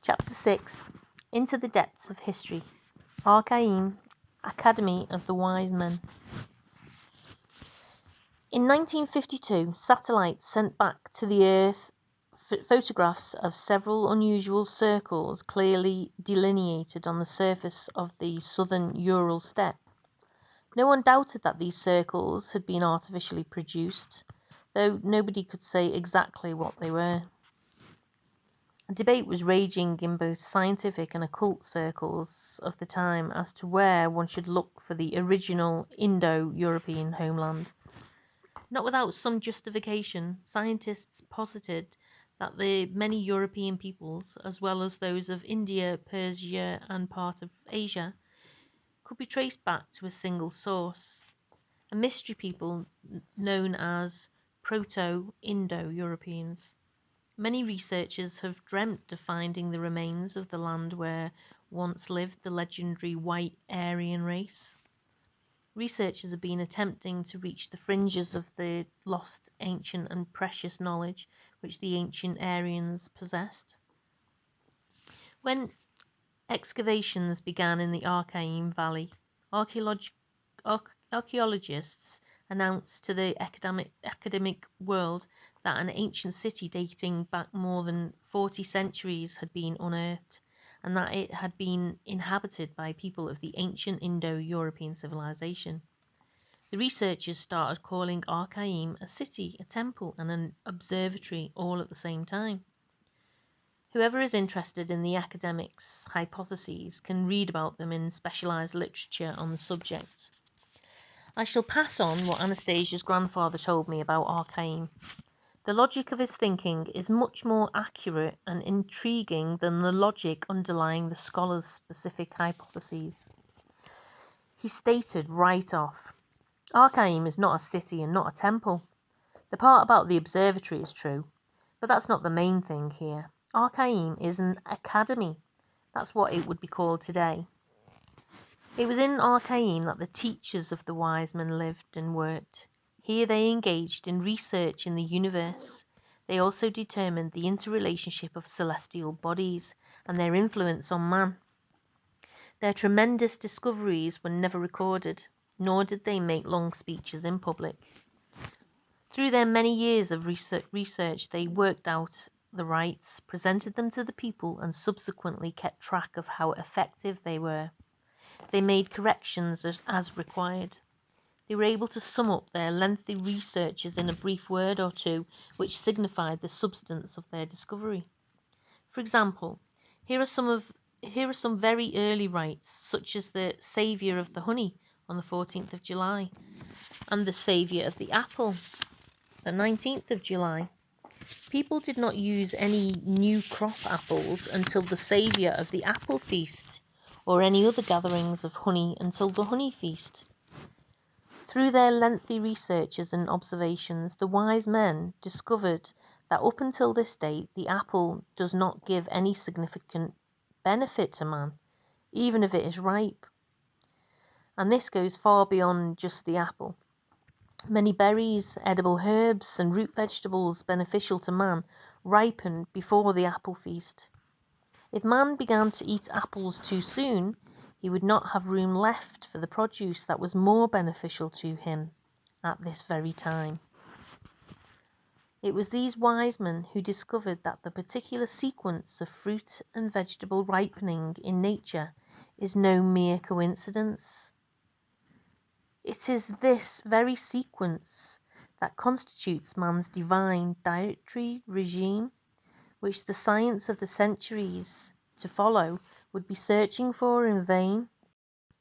Chapter 6. Into the Depths of History. Archaim, Academy of the Wise Men. In 1952, satellites sent back to the Earth photographs of several unusual circles clearly delineated on the surface of the southern Ural steppe. No one doubted that these circles had been artificially produced, though nobody could say exactly what they were. A debate was raging in both scientific and occult circles of the time as to where one should look for the original Indo-European homeland. Not without some justification, scientists posited that the many European peoples, as well as those of India, Persia, and part of Asia, could be traced back to a single source, a mystery people known as Proto-Indo-Europeans. Many researchers have dreamt of finding the remains of the land where once lived the legendary white Aryan race. Researchers have been attempting to reach the fringes of the lost ancient and precious knowledge which the ancient Aryans possessed. When excavations began in the Archaim Valley, archaeologists announced to the academic world that an ancient city dating back more than 40 centuries had been unearthed, and that it had been inhabited by people of the ancient Indo-European civilization. The researchers started calling Archaim a city, a temple, and an observatory all at the same time. Whoever is interested in the academics' hypotheses can read about them in specialized literature on the subject. I shall pass on what Anastasia's grandfather told me about Archaim. The logic of his thinking is much more accurate and intriguing than the logic underlying the scholar's specific hypotheses. He stated right off, Archaim is not a city and not a temple. The part about the observatory is true, but that's not the main thing here. Archaim is an academy. That's what it would be called today. It was in Archaim that the teachers of the wise men lived and worked. Here they engaged in research in the universe. They also determined the interrelationship of celestial bodies and their influence on man. Their tremendous discoveries were never recorded, nor did they make long speeches in public. Through their many years of research, they worked out the rites, presented them to the people, and subsequently kept track of how effective they were. They made corrections as required. They were able to sum up their lengthy researches in a brief word or two, which signified the substance of their discovery. For example, here are some very early rites, such as the Saviour of the Honey on the 14th of July, and the Saviour of the Apple, the 19th of July. People did not use any new crop apples until the Saviour of the Apple Feast, or any other gatherings of honey until the Honey Feast. Through their lengthy researches and observations, the wise men discovered that up until this date, the apple does not give any significant benefit to man, even if it is ripe. And this goes far beyond just the apple. Many berries, edible herbs, and root vegetables beneficial to man ripened before the apple feast. If man began to eat apples too soon, he would not have room left for the produce that was more beneficial to him at this very time. It was these wise men who discovered that the particular sequence of fruit and vegetable ripening in nature is no mere coincidence. It is this very sequence that constitutes man's divine dietary regime, which the science of the centuries to follow would be searching for in vain.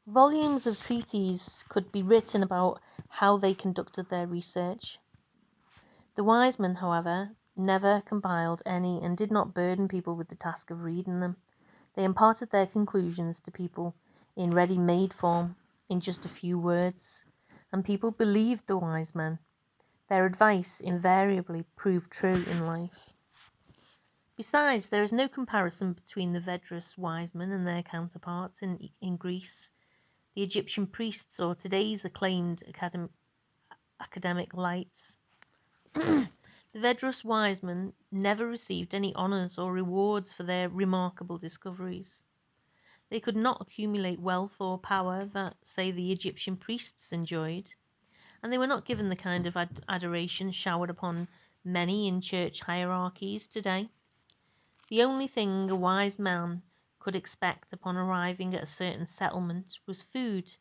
Volumes of treatises could be written about how they conducted their research. The wise men, however, never compiled any and did not burden people with the task of reading them. They imparted their conclusions to people in ready-made form, in just a few words, and people believed the wise men. Their advice invariably proved true in life. Besides, there is no comparison between the Vedras wise men and their counterparts in Greece, the Egyptian priests, or today's acclaimed academic lights. The The Vedrus wise men never received any honours or rewards for their remarkable discoveries. They could not accumulate wealth or power that, say, the Egyptian priests enjoyed, and they were not given the kind of adoration showered upon many in church hierarchies today. The only thing a wise man could expect upon arriving at a certain settlement was food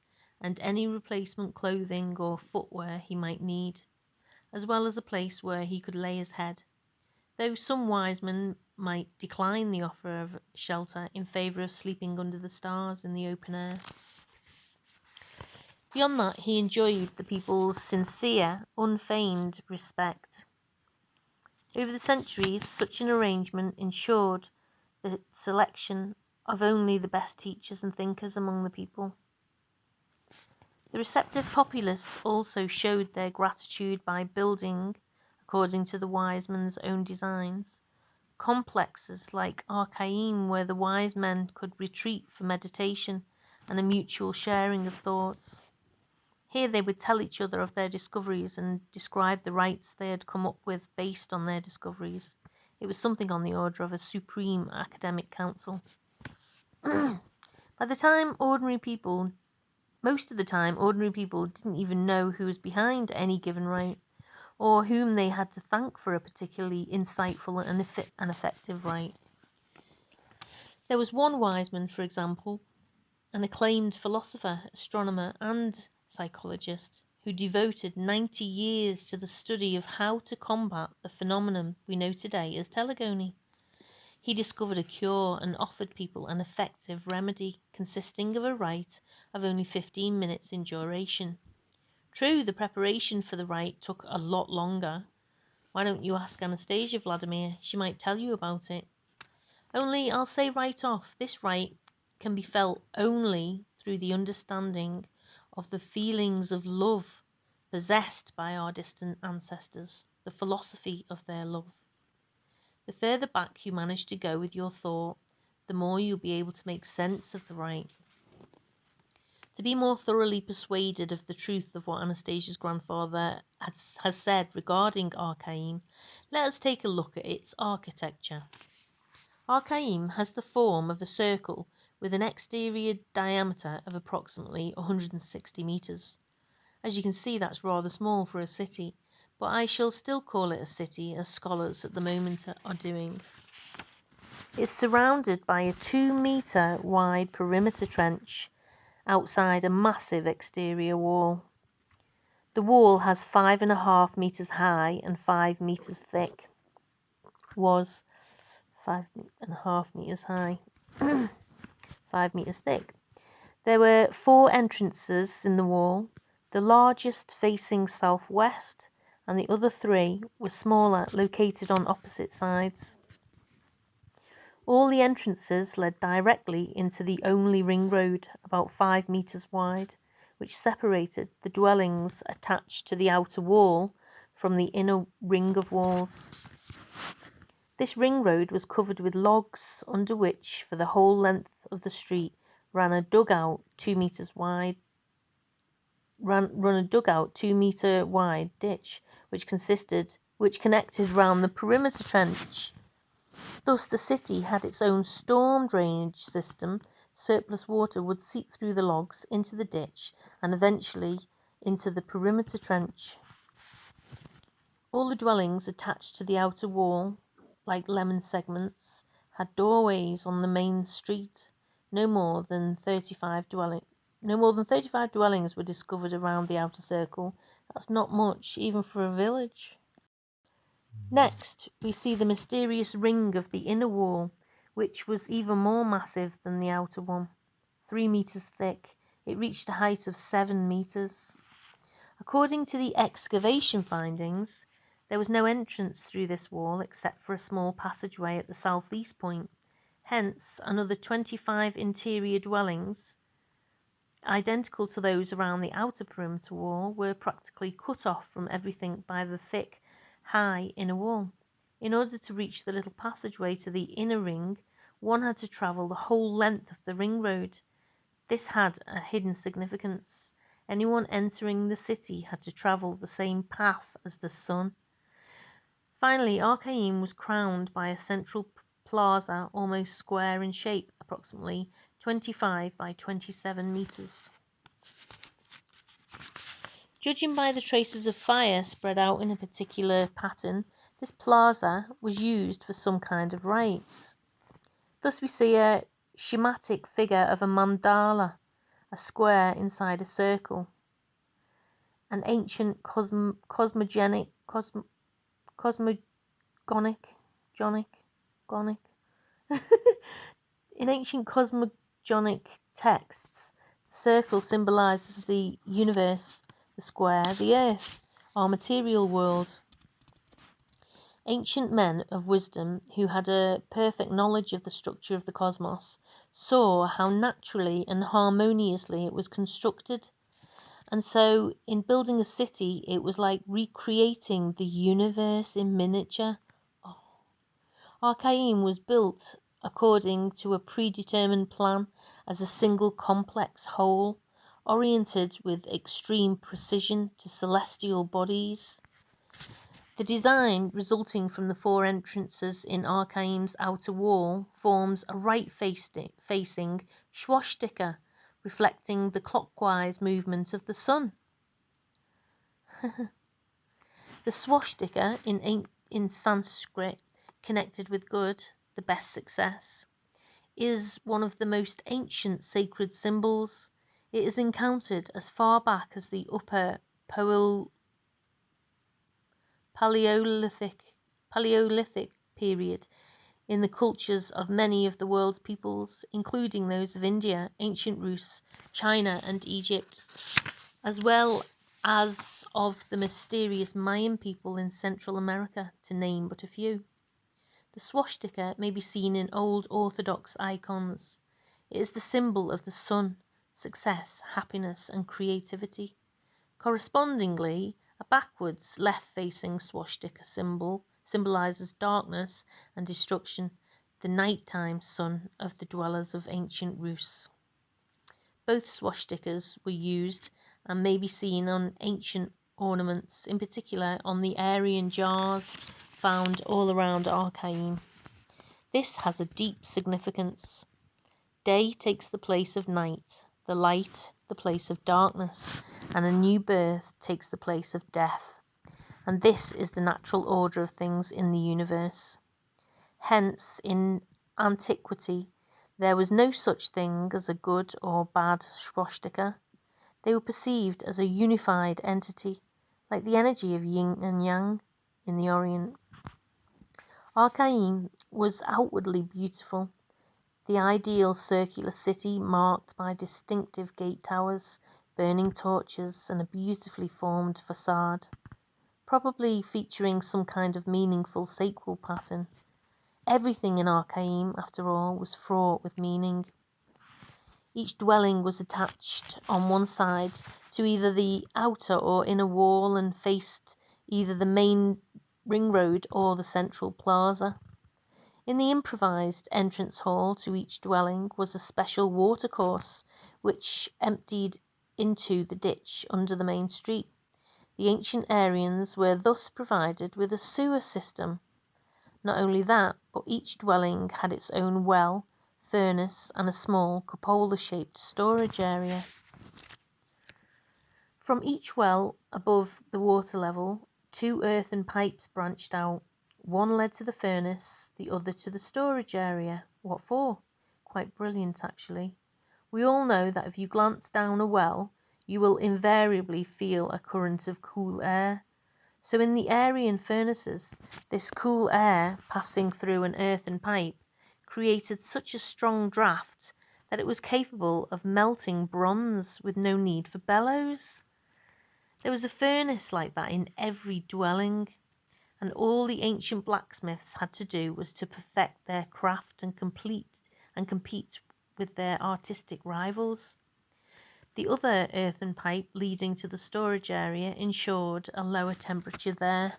and any replacement clothing or footwear he might need, as well as a place where he could lay his head, though some wise men might decline the offer of shelter in favour of sleeping under the stars in the open air. Beyond that, he enjoyed the people's sincere, unfeigned respect. Over the centuries, such an arrangement ensured the selection of only the best teachers and thinkers among the people. The receptive populace also showed their gratitude by building, according to the wise men's own designs, complexes like Archaim, where the wise men could retreat for meditation and a mutual sharing of thoughts. Here they would tell each other of their discoveries and describe the rites they had come up with based on their discoveries. It was something on the order of a supreme academic council. By the time most of the time, ordinary people didn't even know who was behind any given rite, or whom they had to thank for a particularly insightful and effective rite. There was one wise man, for example, an acclaimed philosopher, astronomer, and psychologist, who devoted 90 years to the study of how to combat the phenomenon we know today as telegony. He discovered a cure and offered people an effective remedy consisting of a rite of only 15 minutes in duration. True, the preparation for the rite took a lot longer. Why don't you ask Anastasia, Vladimir? She might tell you about it. Only, I'll say right off, this rite can be felt only through the understanding of the feelings of love possessed by our distant ancestors, the philosophy of their love. The further back you manage to go with your thought, the more you'll be able to make sense of the rite. To be more thoroughly persuaded of the truth of what Anastasia's grandfather has said regarding Archaim, let us take a look at its architecture. Archaim has the form of a circle with an exterior diameter of approximately 160 metres. As you can see, that's rather small for a city, but I shall still call it a city, as scholars at the moment are doing. It's surrounded by a 2-metre wide perimeter trench outside a massive exterior wall. The wall has 5.5 metres high and 5 metres thick. Was 5.5 metres high, 5 metres thick. There were 4 entrances in the wall, the largest facing southwest, and the other 3 were smaller, located on opposite sides. All the entrances led directly into the only ring road, about 5 metres wide, which separated the dwellings attached to the outer wall from the inner ring of walls. This ring road was covered with logs, under which, for the whole length of the street, ran a dugout 2 metres wide. Run a dugout 2-metre wide ditch, which connected round the perimeter trench. Thus, the city had its own storm drainage system. Surplus water would seep through the logs into the ditch and eventually into the perimeter trench. All the dwellings attached to the outer wall, like lemon segments, had doorways on the main street. No more than 35 dwellings were discovered around the outer circle. That's not much, even for a village. Next, we see the mysterious ring of the inner wall, which was even more massive than the outer one. 3 metres thick, it reached a height of 7 metres. According to the excavation findings, there was no entrance through this wall except for a small passageway at the southeast point. Hence, another 25 interior dwellings, identical to those around the outer perimeter wall, were practically cut off from everything by the thick, high inner wall. In order to reach the little passageway to the inner ring, one had to travel the whole length of the ring road. This had a hidden significance. Anyone entering the city had to travel the same path as the sun. Finally, Archaeum was crowned by a central plaza almost square in shape, approximately 25 by 27 meters. Judging by the traces of fire spread out in a particular pattern, this plaza was used for some kind of rites. Thus we see a schematic figure of a mandala, a square inside a circle. An ancient cosmogonic In ancient cosmogonic texts, the circle symbolizes the universe, the square, the earth, our material world. Ancient men of wisdom who had a perfect knowledge of the structure of the cosmos saw how naturally and harmoniously it was constructed. And so, in building a city, it was like recreating the universe in miniature. Archaeum was built according to a predetermined plan as a single complex whole, oriented with extreme precision to celestial bodies. The design resulting from the four entrances in Archaeum's outer wall forms a right-facing swastika, reflecting the clockwise movement of the sun. The swastika in Sanskrit, connected with good, the best success, is one of the most ancient sacred symbols. It is encountered as far back as the Upper Paleolithic period in the cultures of many of the world's peoples, including those of India, ancient Rus, China, and Egypt, as well as of the mysterious Mayan people in Central America, to name but a few. The swastika may be seen in old Orthodox icons. It is the symbol of the sun, success, happiness, and creativity. Correspondingly, a backwards, left-facing swastika symbolizes darkness and destruction, the nighttime sun of the dwellers of ancient Rus. Both swastikas were used and may be seen on ancient ornaments, in particular on the Aryan jars found all around Archaeum. This has a deep significance. Day takes the place of night, the light the place of darkness, and a new birth takes the place of death. And this is the natural order of things in the universe. Hence, in antiquity, there was no such thing as a good or bad swastika. They were perceived as a unified entity, like the energy of yin and yang in the Orient. Archaeum was outwardly beautiful, the ideal circular city marked by distinctive gate towers, burning torches, and a beautifully formed facade, probably featuring some kind of meaningful sacral pattern. Everything in Archaeum, after all, was fraught with meaning. Each dwelling was attached on one side to either the outer or inner wall and faced either the main ring road or the central plaza. In the improvised entrance hall to each dwelling was a special watercourse which emptied into the ditch under the main street. The ancient Aryans were thus provided with a sewer system. Not only that, but each dwelling had its own well, furnace, and a small cupola-shaped storage area. From each well above the water level, two earthen pipes branched out. One led to the furnace, the other to the storage area. What for? Quite brilliant, actually. We all know that if you glance down a well, you will invariably feel a current of cool air. So in the Aryan furnaces, this cool air passing through an earthen pipe created such a strong draught that it was capable of melting bronze with no need for bellows. There was a furnace like that in every dwelling, and all the ancient blacksmiths had to do was to perfect their craft and compete with their artistic rivals. The other earthen pipe leading to the storage area ensured a lower temperature there.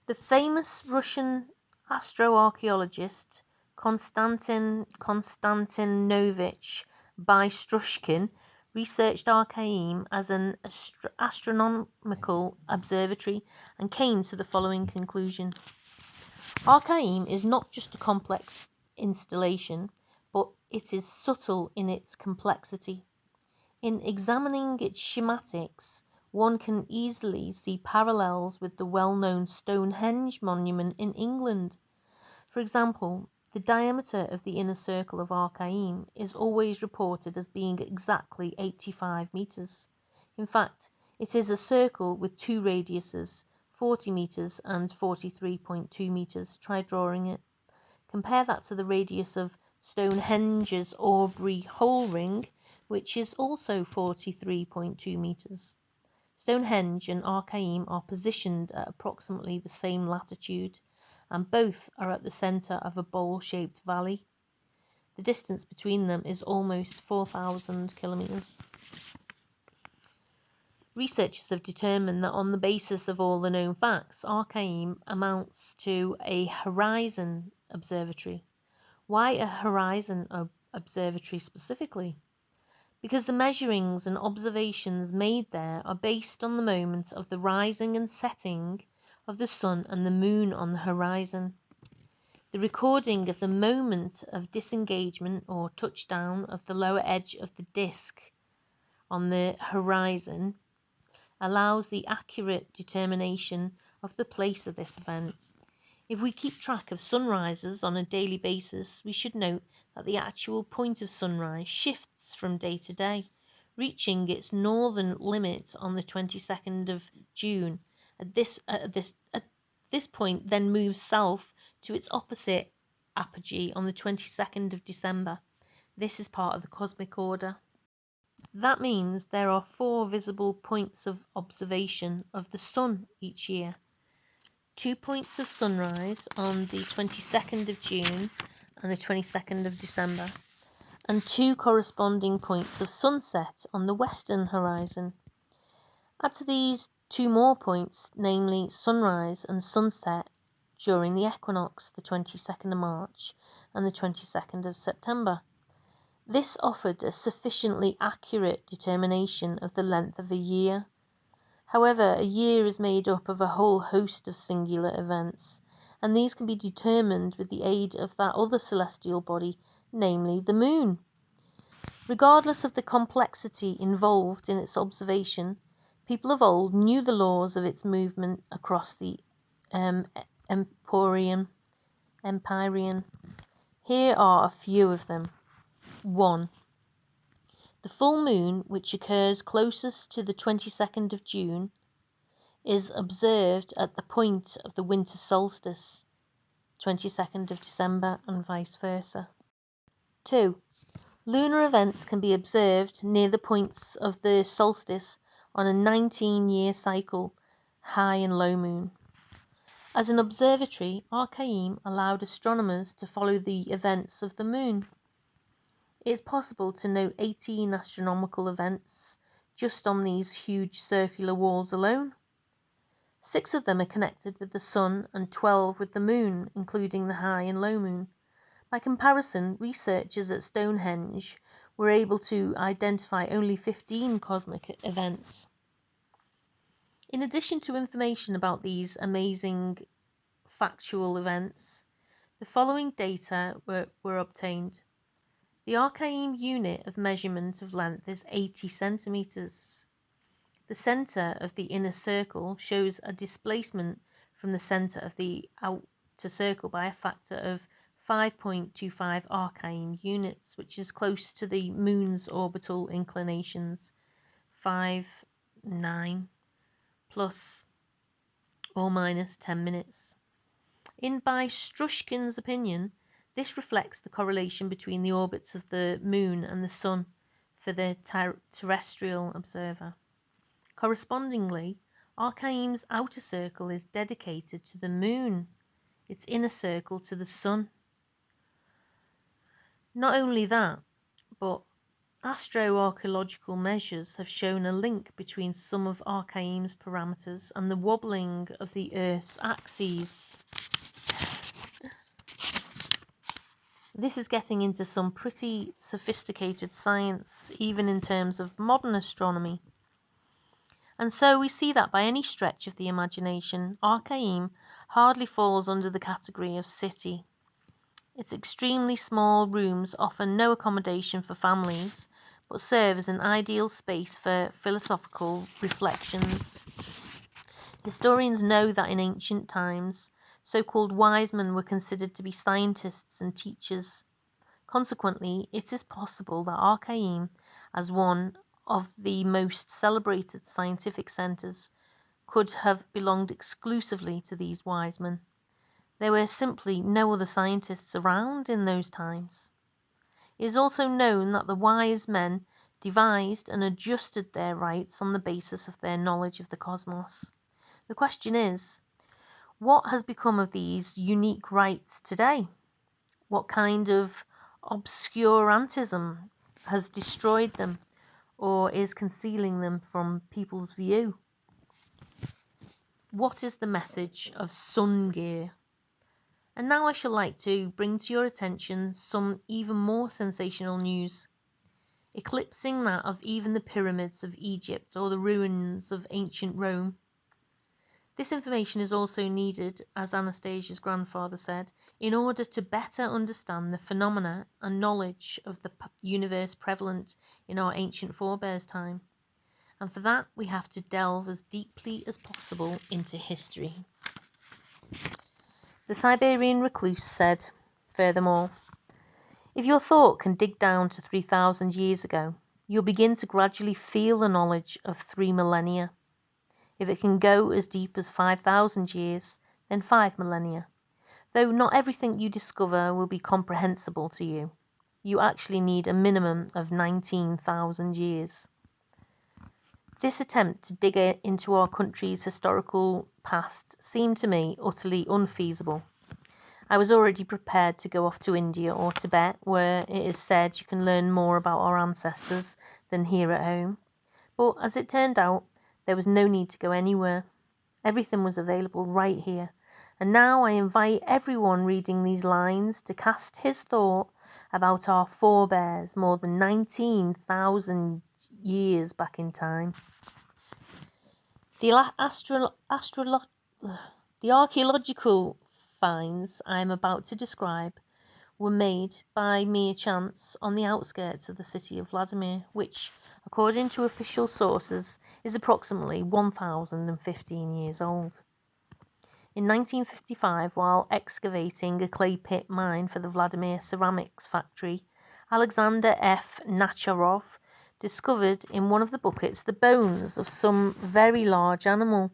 The famous Russian astroarchaeologist Konstantinovich Bystrushkin researched Archaim as an astronomical observatory and came to the following conclusion. Archaim is not just a complex installation, but it is subtle in its complexity. In examining its schematics, one can easily see parallels with the well-known Stonehenge monument in England. For example, the diameter of the inner circle of Archaim is always reported as being exactly 85 metres. In fact, it is a circle with two radiuses, 40 metres and 43.2 metres. Try drawing it. Compare that to the radius of Stonehenge's Aubrey hole ring, which is also 43.2 metres. Stonehenge and Archaim are positioned at approximately the same latitude, and both are at the centre of a bowl-shaped valley. The distance between them is almost 4,000 kilometres. Researchers have determined that on the basis of all the known facts, Archaim amounts to a horizon observatory. Why a horizon observatory specifically? Because the measurings and observations made there are based on the moment of the rising and setting of the sun and the moon on the horizon. The recording of the moment of disengagement or touchdown of the lower edge of the disk on the horizon allows the accurate determination of the place of this event. If we keep track of sunrises on a daily basis, we should note that the actual point of sunrise shifts from day to day, reaching its northern limit on the 22nd of June. At this point, then moves south to its opposite apogee on the 22nd of December. This is part of the cosmic order. That means there are 4 visible points of observation of the sun each year. 2 points of sunrise on the 22nd of June and the 22nd of December, and 2 corresponding points of sunset on the western horizon. Add to these 2 more points, namely sunrise and sunset, during the equinox, the 22nd of March and the 22nd of September. This offered a sufficiently accurate determination of the length of a year. However, a year is made up of a whole host of singular events, and these can be determined with the aid of that other celestial body, namely the moon. Regardless of the complexity involved in its observation, people of old knew the laws of its movement across the Empyrean. Here are a few of them. 1. The full moon, which occurs closest to the 22nd of June, is observed at the point of the winter solstice, 22nd of December, and vice versa. 2. Lunar events can be observed near the points of the solstice on a 19-year cycle, high and low moon. As an observatory, Archaim allowed astronomers to follow the events of the moon. It is possible to note 18 astronomical events just on these huge circular walls alone. 6 of them are connected with the sun and 12 with the moon, including the high and low moon. By comparison, researchers at Stonehenge were able to identify only 15 cosmic events. In addition to information about these amazing factual events, the following data were obtained. The Archaim unit of measurement of length is 80 centimetres. The centre of the inner circle shows a displacement from the centre of the outer circle by a factor of 5.25 Archaim units, which is close to the moon's orbital inclinations, 5.9 plus or minus 10 minutes. By Strushkin's opinion, this reflects the correlation between the orbits of the moon and the sun for the terrestrial observer. Correspondingly, Archaim's outer circle is dedicated to the moon, its inner circle to the sun. Not only that, but astroarchaeological measures have shown a link between some of Archaim's parameters and the wobbling of the Earth's axes. This is getting into some pretty sophisticated science, even in terms of modern astronomy. And so we see that by any stretch of the imagination, Archaim hardly falls under the category of city. Its extremely small rooms offer no accommodation for families, but serve as an ideal space for philosophical reflections. Historians know that in ancient times, so-called wise men were considered to be scientists and teachers. Consequently, it is possible that Archaim, as one of the most celebrated scientific centres, could have belonged exclusively to these wise men. There were simply no other scientists around in those times. It is also known that the wise men devised and adjusted their rites on the basis of their knowledge of the cosmos. The question is, what has become of these unique rites today? What kind of obscurantism has destroyed them or is concealing them from people's view? What is the message of sun gear? And now I shall like to bring to your attention some even more sensational news, eclipsing that of even the pyramids of Egypt or the ruins of ancient Rome. This information is also needed, as Anastasia's grandfather said, in order to better understand the phenomena and knowledge of the universe prevalent in our ancient forebears' time. And for that, we have to delve as deeply as possible into history. The Siberian recluse said, furthermore, if your thought can dig down to 3,000 years ago, you'll begin to gradually feel the knowledge of 3 millennia. If it can go as deep as 5,000 years, then 5 millennia. Though not everything you discover will be comprehensible to you, you actually need a minimum of 19,000 years. This attempt to dig into our country's historical past seemed to me utterly unfeasible. I was already prepared to go off to India or Tibet, where it is said you can learn more about our ancestors than here at home. But as it turned out, there was no need to go anywhere. Everything was available right here. And now I invite everyone reading these lines to cast his thought about our forebears more than 19,000 years back in time. The archaeological finds I am about to describe were made by mere chance on the outskirts of the city of Vladimir, which, according to official sources, is approximately 1,015 years old. In 1955, while excavating a clay pit mine for the Vladimir Ceramics factory, Alexander F. Nacharov discovered in one of the buckets the bones of some very large animal,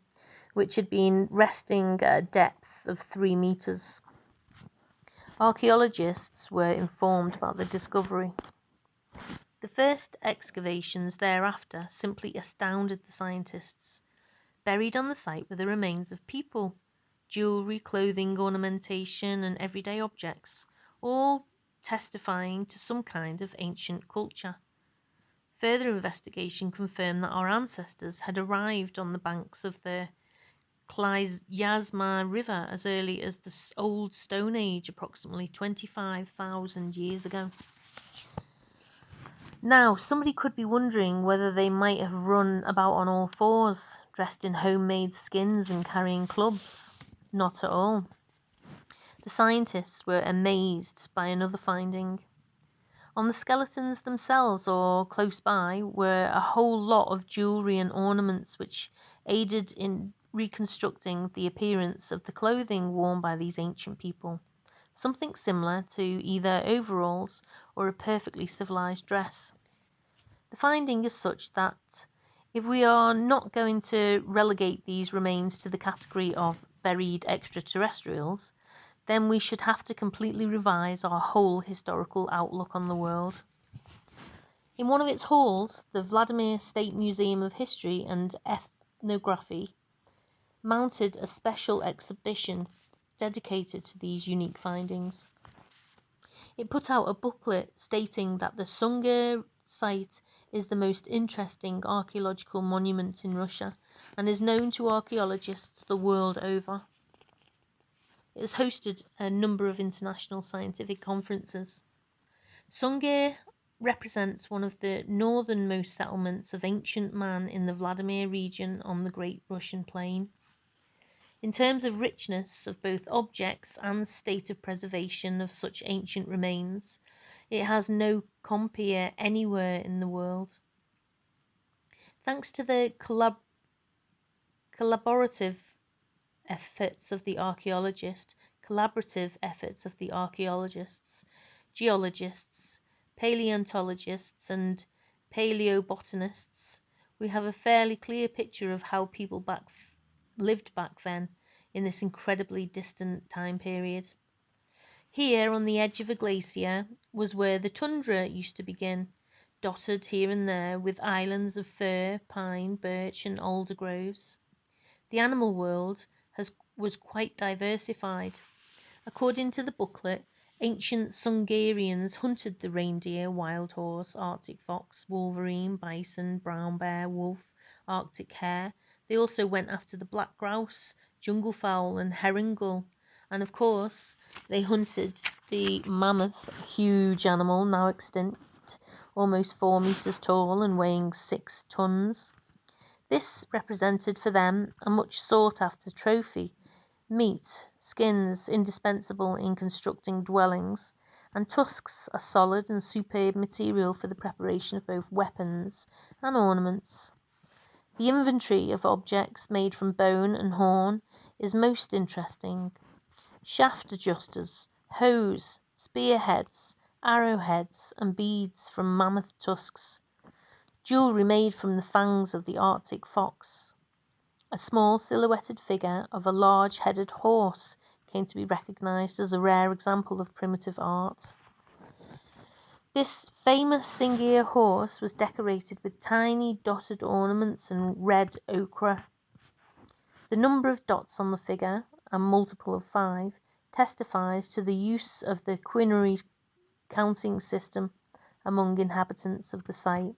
which had been resting at a depth of 3 meters. Archaeologists were informed about the discovery. The first excavations thereafter simply astounded the scientists. Buried on the site were the remains of people, jewellery, clothing, ornamentation, and everyday objects, all testifying to some kind of ancient culture. Further investigation confirmed that our ancestors had arrived on the banks of the Klyazma River as early as the Old Stone Age, approximately 25,000 years ago. Now, somebody could be wondering whether they might have run about on all fours, dressed in homemade skins and carrying clubs. Not at all. The scientists were amazed by another finding. On the skeletons themselves or close by were a whole lot of jewellery and ornaments which aided in reconstructing the appearance of the clothing worn by these ancient people, something similar to either overalls or a perfectly civilized dress. The finding is such that if we are not going to relegate these remains to the category of buried extraterrestrials, then we should have to completely revise our whole historical outlook on the world. In one of its halls, the Vladimir State Museum of History and Ethnography mounted a special exhibition dedicated to these unique findings. It put out a booklet stating that the Sungir site is the most interesting archaeological monument in Russia and is known to archaeologists the world over. It has hosted a number of international scientific conferences. Sungir represents one of the northernmost settlements of ancient man in the Vladimir region on the Great Russian Plain. In terms of richness of both objects and state of preservation of such ancient remains, it has no compeer anywhere in the world. Thanks to the collaborative efforts of the archaeologists, geologists, paleontologists, and paleobotanists, we have a fairly clear picture of how people lived back then in this incredibly distant time period. Here, on the edge of a glacier, was where the tundra used to begin, dotted here and there with islands of fir, pine, birch, and alder groves. The animal world was quite diversified. According to the booklet, ancient Sungarians hunted the reindeer, wild horse, Arctic fox, wolverine, bison, brown bear, wolf, Arctic hare. They also went after the black grouse, jungle fowl, and herring gull. And of course, they hunted the mammoth, a huge animal now extinct, almost 4 meters tall and weighing 6 tons. This represented for them a much sought after trophy. Meat, skins indispensable in constructing dwellings, and tusks a solid and superb material for the preparation of both weapons and ornaments. The inventory of objects made from bone and horn is most interesting. Shaft adjusters, hoes, spearheads, arrowheads, and beads from mammoth tusks. Jewellery made from the fangs of the Arctic fox. A small silhouetted figure of a large-headed horse came to be recognised as a rare example of primitive art. This famous Sungir horse was decorated with tiny dotted ornaments and red ochre. The number of dots on the figure, a multiple of 5, testifies to the use of the quinary counting system among inhabitants of the site.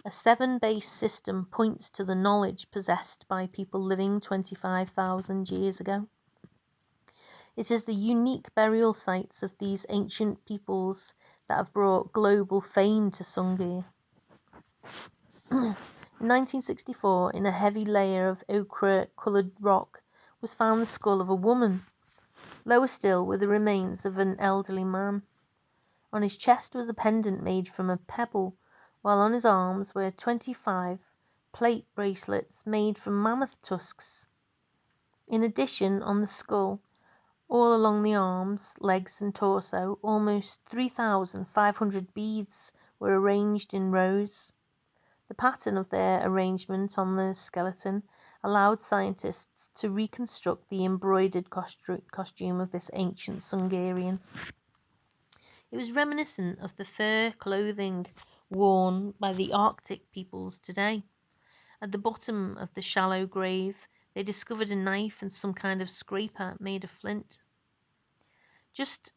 A 7-base system points to the knowledge possessed by people living 25,000 years ago. It is the unique burial sites of these ancient peoples that have brought global fame to Sungir. In 1964, in a heavy layer of ochre-coloured rock, was found the skull of a woman. Lower still were the remains of an elderly man. On his chest was a pendant made from a pebble, while on his arms were 25 plate bracelets made from mammoth tusks. In addition, on the skull, all along the arms, legs and torso, almost 3,500 beads were arranged in rows. The pattern of their arrangement on the skeleton allowed scientists to reconstruct the embroidered costume of this ancient Sungarian. It was reminiscent of the fur clothing worn by the Arctic peoples today. At the bottom of the shallow grave, they discovered a knife and some kind of scraper made of flint. Just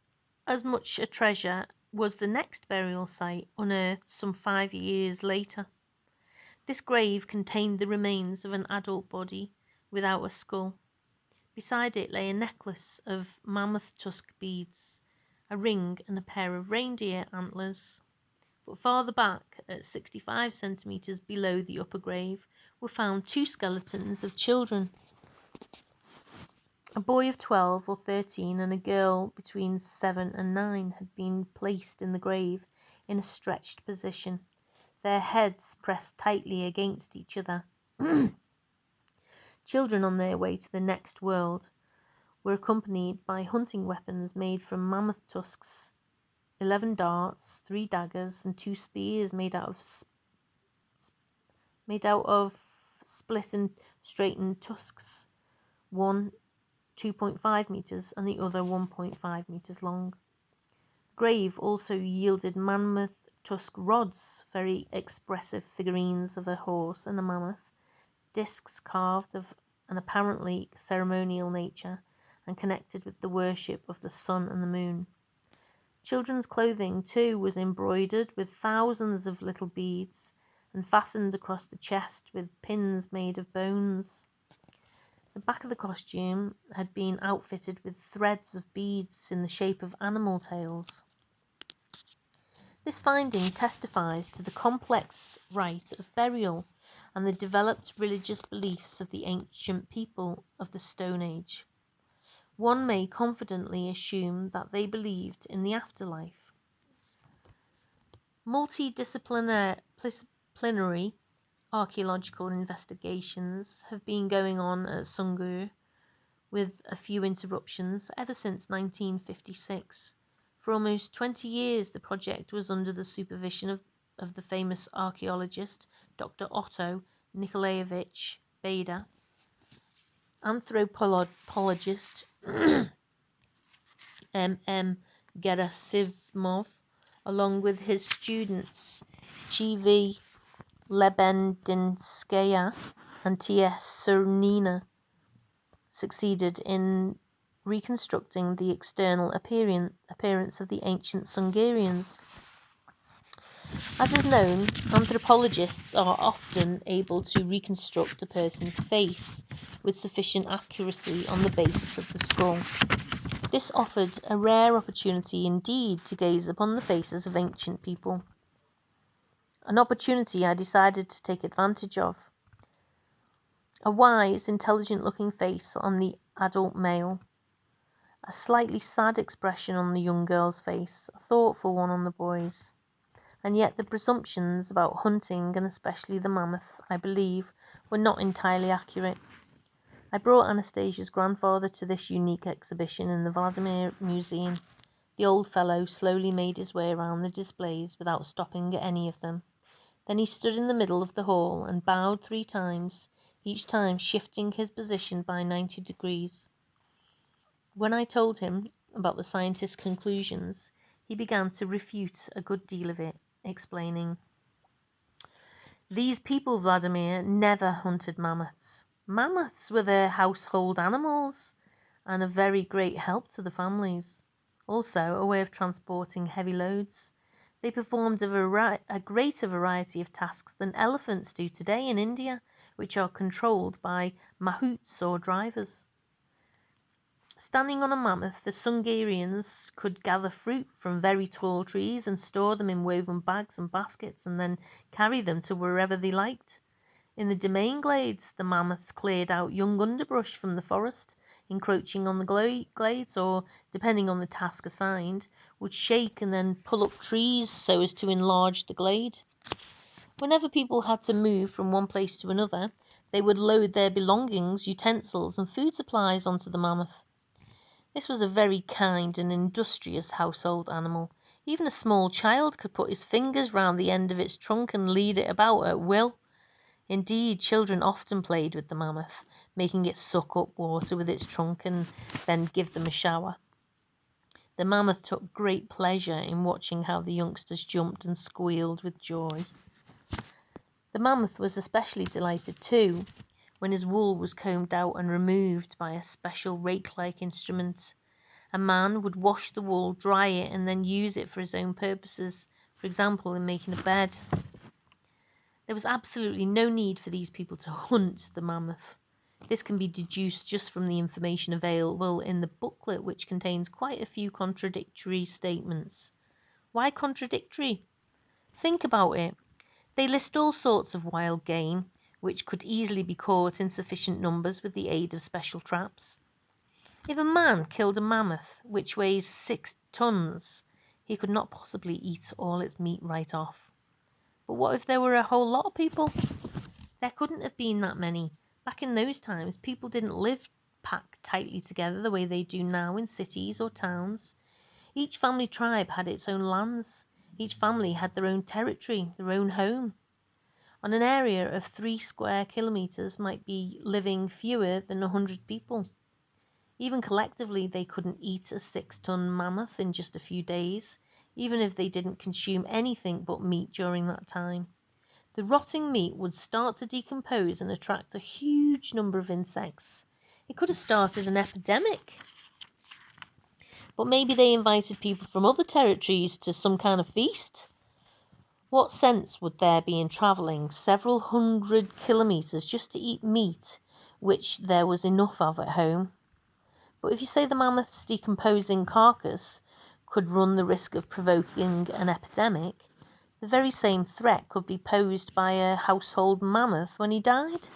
as much a treasure was the next burial site, unearthed some 5 years later. This grave contained the remains of an adult body without a skull. Beside it lay a necklace of mammoth tusk beads, a ring, and a pair of reindeer antlers. But farther back, at 65 centimetres below the upper grave, were found 2 skeletons of children. A boy of 12 or 13 and a girl between 7 and 9 had been placed in the grave in a stretched position, their heads pressed tightly against each other. Children on their way to the next world were accompanied by hunting weapons made from mammoth tusks, 11 darts, 3 daggers, and 2 spears made out of split and straightened tusks, one 2.5 meters and the other 1.5 meters long. The grave also yielded mammoth tusk rods, very expressive figurines of a horse and a mammoth, discs carved of an apparently ceremonial nature and connected with the worship of the sun and the moon. Children's clothing, too, was embroidered with thousands of little beads and fastened across the chest with pins made of bones. The back of the costume had been outfitted with threads of beads in the shape of animal tails. This finding testifies to the complex rite of burial and the developed religious beliefs of the ancient people of the Stone Age. One may confidently assume that they believed in the afterlife. Multidisciplinary archaeological investigations have been going on at Sungur, with a few interruptions, ever since 1956. For almost 20 years, the project was under the supervision of the famous archaeologist Dr. Otto Nikolaevich Beda, anthropologist M. Gerasimov, along with his students G.V. Lebedinskaya and T.S. Surnina, succeeded in reconstructing the external appearance of the ancient Sungarians. As is known, anthropologists are often able to reconstruct a person's face with sufficient accuracy on the basis of the skull. This offered a rare opportunity indeed to gaze upon the faces of ancient people, an opportunity I decided to take advantage of. A wise, intelligent-looking face on the adult male, a slightly sad expression on the young girl's face, a thoughtful one on the boy's. And yet the presumptions about hunting, and especially the mammoth, I believe, were not entirely accurate. I brought Anastasia's grandfather to this unique exhibition in the Vladimir Museum. The old fellow slowly made his way around the displays without stopping at any of them. Then he stood in the middle of the hall and bowed 3 times, each time shifting his position by 90 degrees. When I told him about the scientist's conclusions, he began to refute a good deal of it, explaining, "These people, Vladimir, never hunted mammoths. Mammoths were their household animals, and a very great help to the families. Also, a way of transporting heavy loads. They performed a greater variety of tasks than elephants do today in India, which are controlled by mahouts or drivers. Standing on a mammoth, the Sungarians could gather fruit from very tall trees and store them in woven bags and baskets and then carry them to wherever they liked. In the domain glades, the mammoths cleared out young underbrush from the forest, encroaching on the glades, or, depending on the task assigned, would shake and then pull up trees so as to enlarge the glade. Whenever people had to move from one place to another, they would load their belongings, utensils, and food supplies onto the mammoth. This was a very kind and industrious household animal. Even a small child could put his fingers round the end of its trunk and lead it about at will. Indeed, children often played with the mammoth, making it suck up water with its trunk and then give them a shower. The mammoth took great pleasure in watching how the youngsters jumped and squealed with joy. The mammoth was especially delighted too when his wool was combed out and removed by a special rake-like instrument. A man would wash the wool, dry it, and then use it for his own purposes, for example, in making a bed. There was absolutely no need for these people to hunt the mammoth. This can be deduced just from the information available in the booklet, which contains quite a few contradictory statements. Why contradictory? Think about it. They list all sorts of wild game, which could easily be caught in sufficient numbers with the aid of special traps. If a man killed a mammoth, which weighs 6 tons, he could not possibly eat all its meat right off. But what if there were a whole lot of people? There couldn't have been that many. Back in those times, people didn't live packed tightly together the way they do now in cities or towns. Each family tribe had its own lands. Each family had their own territory, their own home. On an area of 3 square kilometers might be living fewer than 100 people. Even collectively, they couldn't eat a 6-ton mammoth in just a few days, even if they didn't consume anything but meat during that time. The rotting meat would start to decompose and attract a huge number of insects. It could have started an epidemic. But maybe they invited people from other territories to some kind of feast. What sense would there be in travelling several hundred kilometres just to eat meat which there was enough of at home. But if you say the mammoth's decomposing carcass could run the risk of provoking an epidemic, the very same threat could be posed by a household mammoth when he died.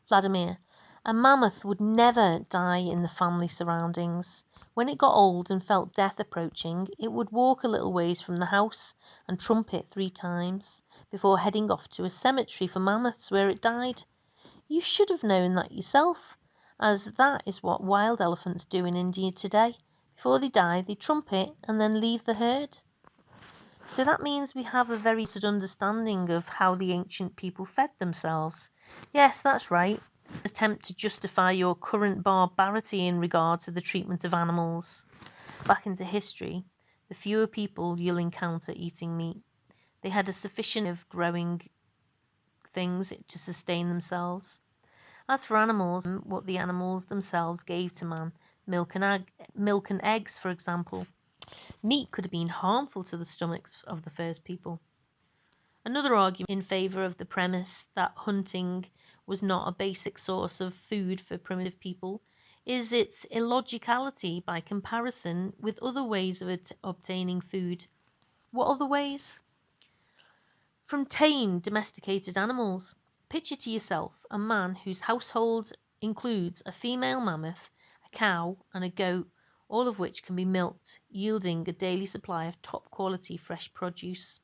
Vladimir, a mammoth would never die in the family surroundings. When it got old and felt death approaching, it would walk a little ways from the house and trumpet 3 times before heading off to a cemetery for mammoths where it died. You should have known that yourself, as that is what wild elephants do in India today. Before they die, they trumpet and then leave the herd. So that means we have a very good understanding of how the ancient people fed themselves. Yes, that's right. Attempt to justify your current barbarity in regard to the treatment of animals. Back into history, the fewer people you'll encounter eating meat. They had a sufficient of growing things to sustain themselves. As for animals, what the animals themselves gave to man, milk and eggs, for example. Meat could have been harmful to the stomachs of the first people. Another argument in favour of the premise that hunting was not a basic source of food for primitive people is its illogicality by comparison with other ways of obtaining food. What other ways? From tame, domesticated animals. Picture to yourself a man whose household includes a female mammoth, a cow, and a goat, all of which can be milked, yielding a daily supply of top quality fresh produce.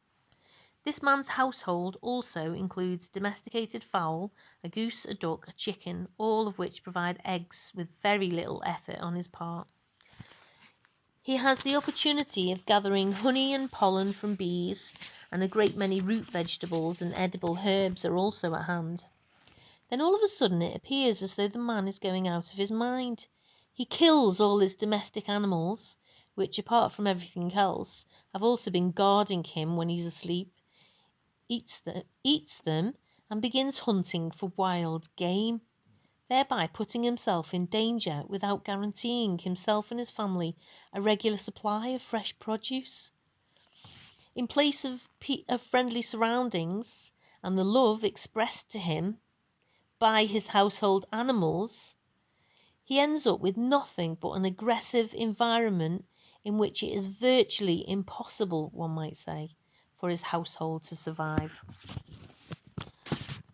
This man's household also includes domesticated fowl, a goose, a duck, a chicken, all of which provide eggs with very little effort on his part. He has the opportunity of gathering honey and pollen from bees, and a great many root vegetables and edible herbs are also at hand. Then all of a sudden it appears as though the man is going out of his mind. He kills all his domestic animals, which, apart from everything else, have also been guarding him when he's asleep, eats them, and begins hunting for wild game, thereby putting himself in danger without guaranteeing himself and his family a regular supply of fresh produce. In place of friendly surroundings and the love expressed to him by his household animals, he ends up with nothing but an aggressive environment in which it is virtually impossible, one might say, for his household to survive.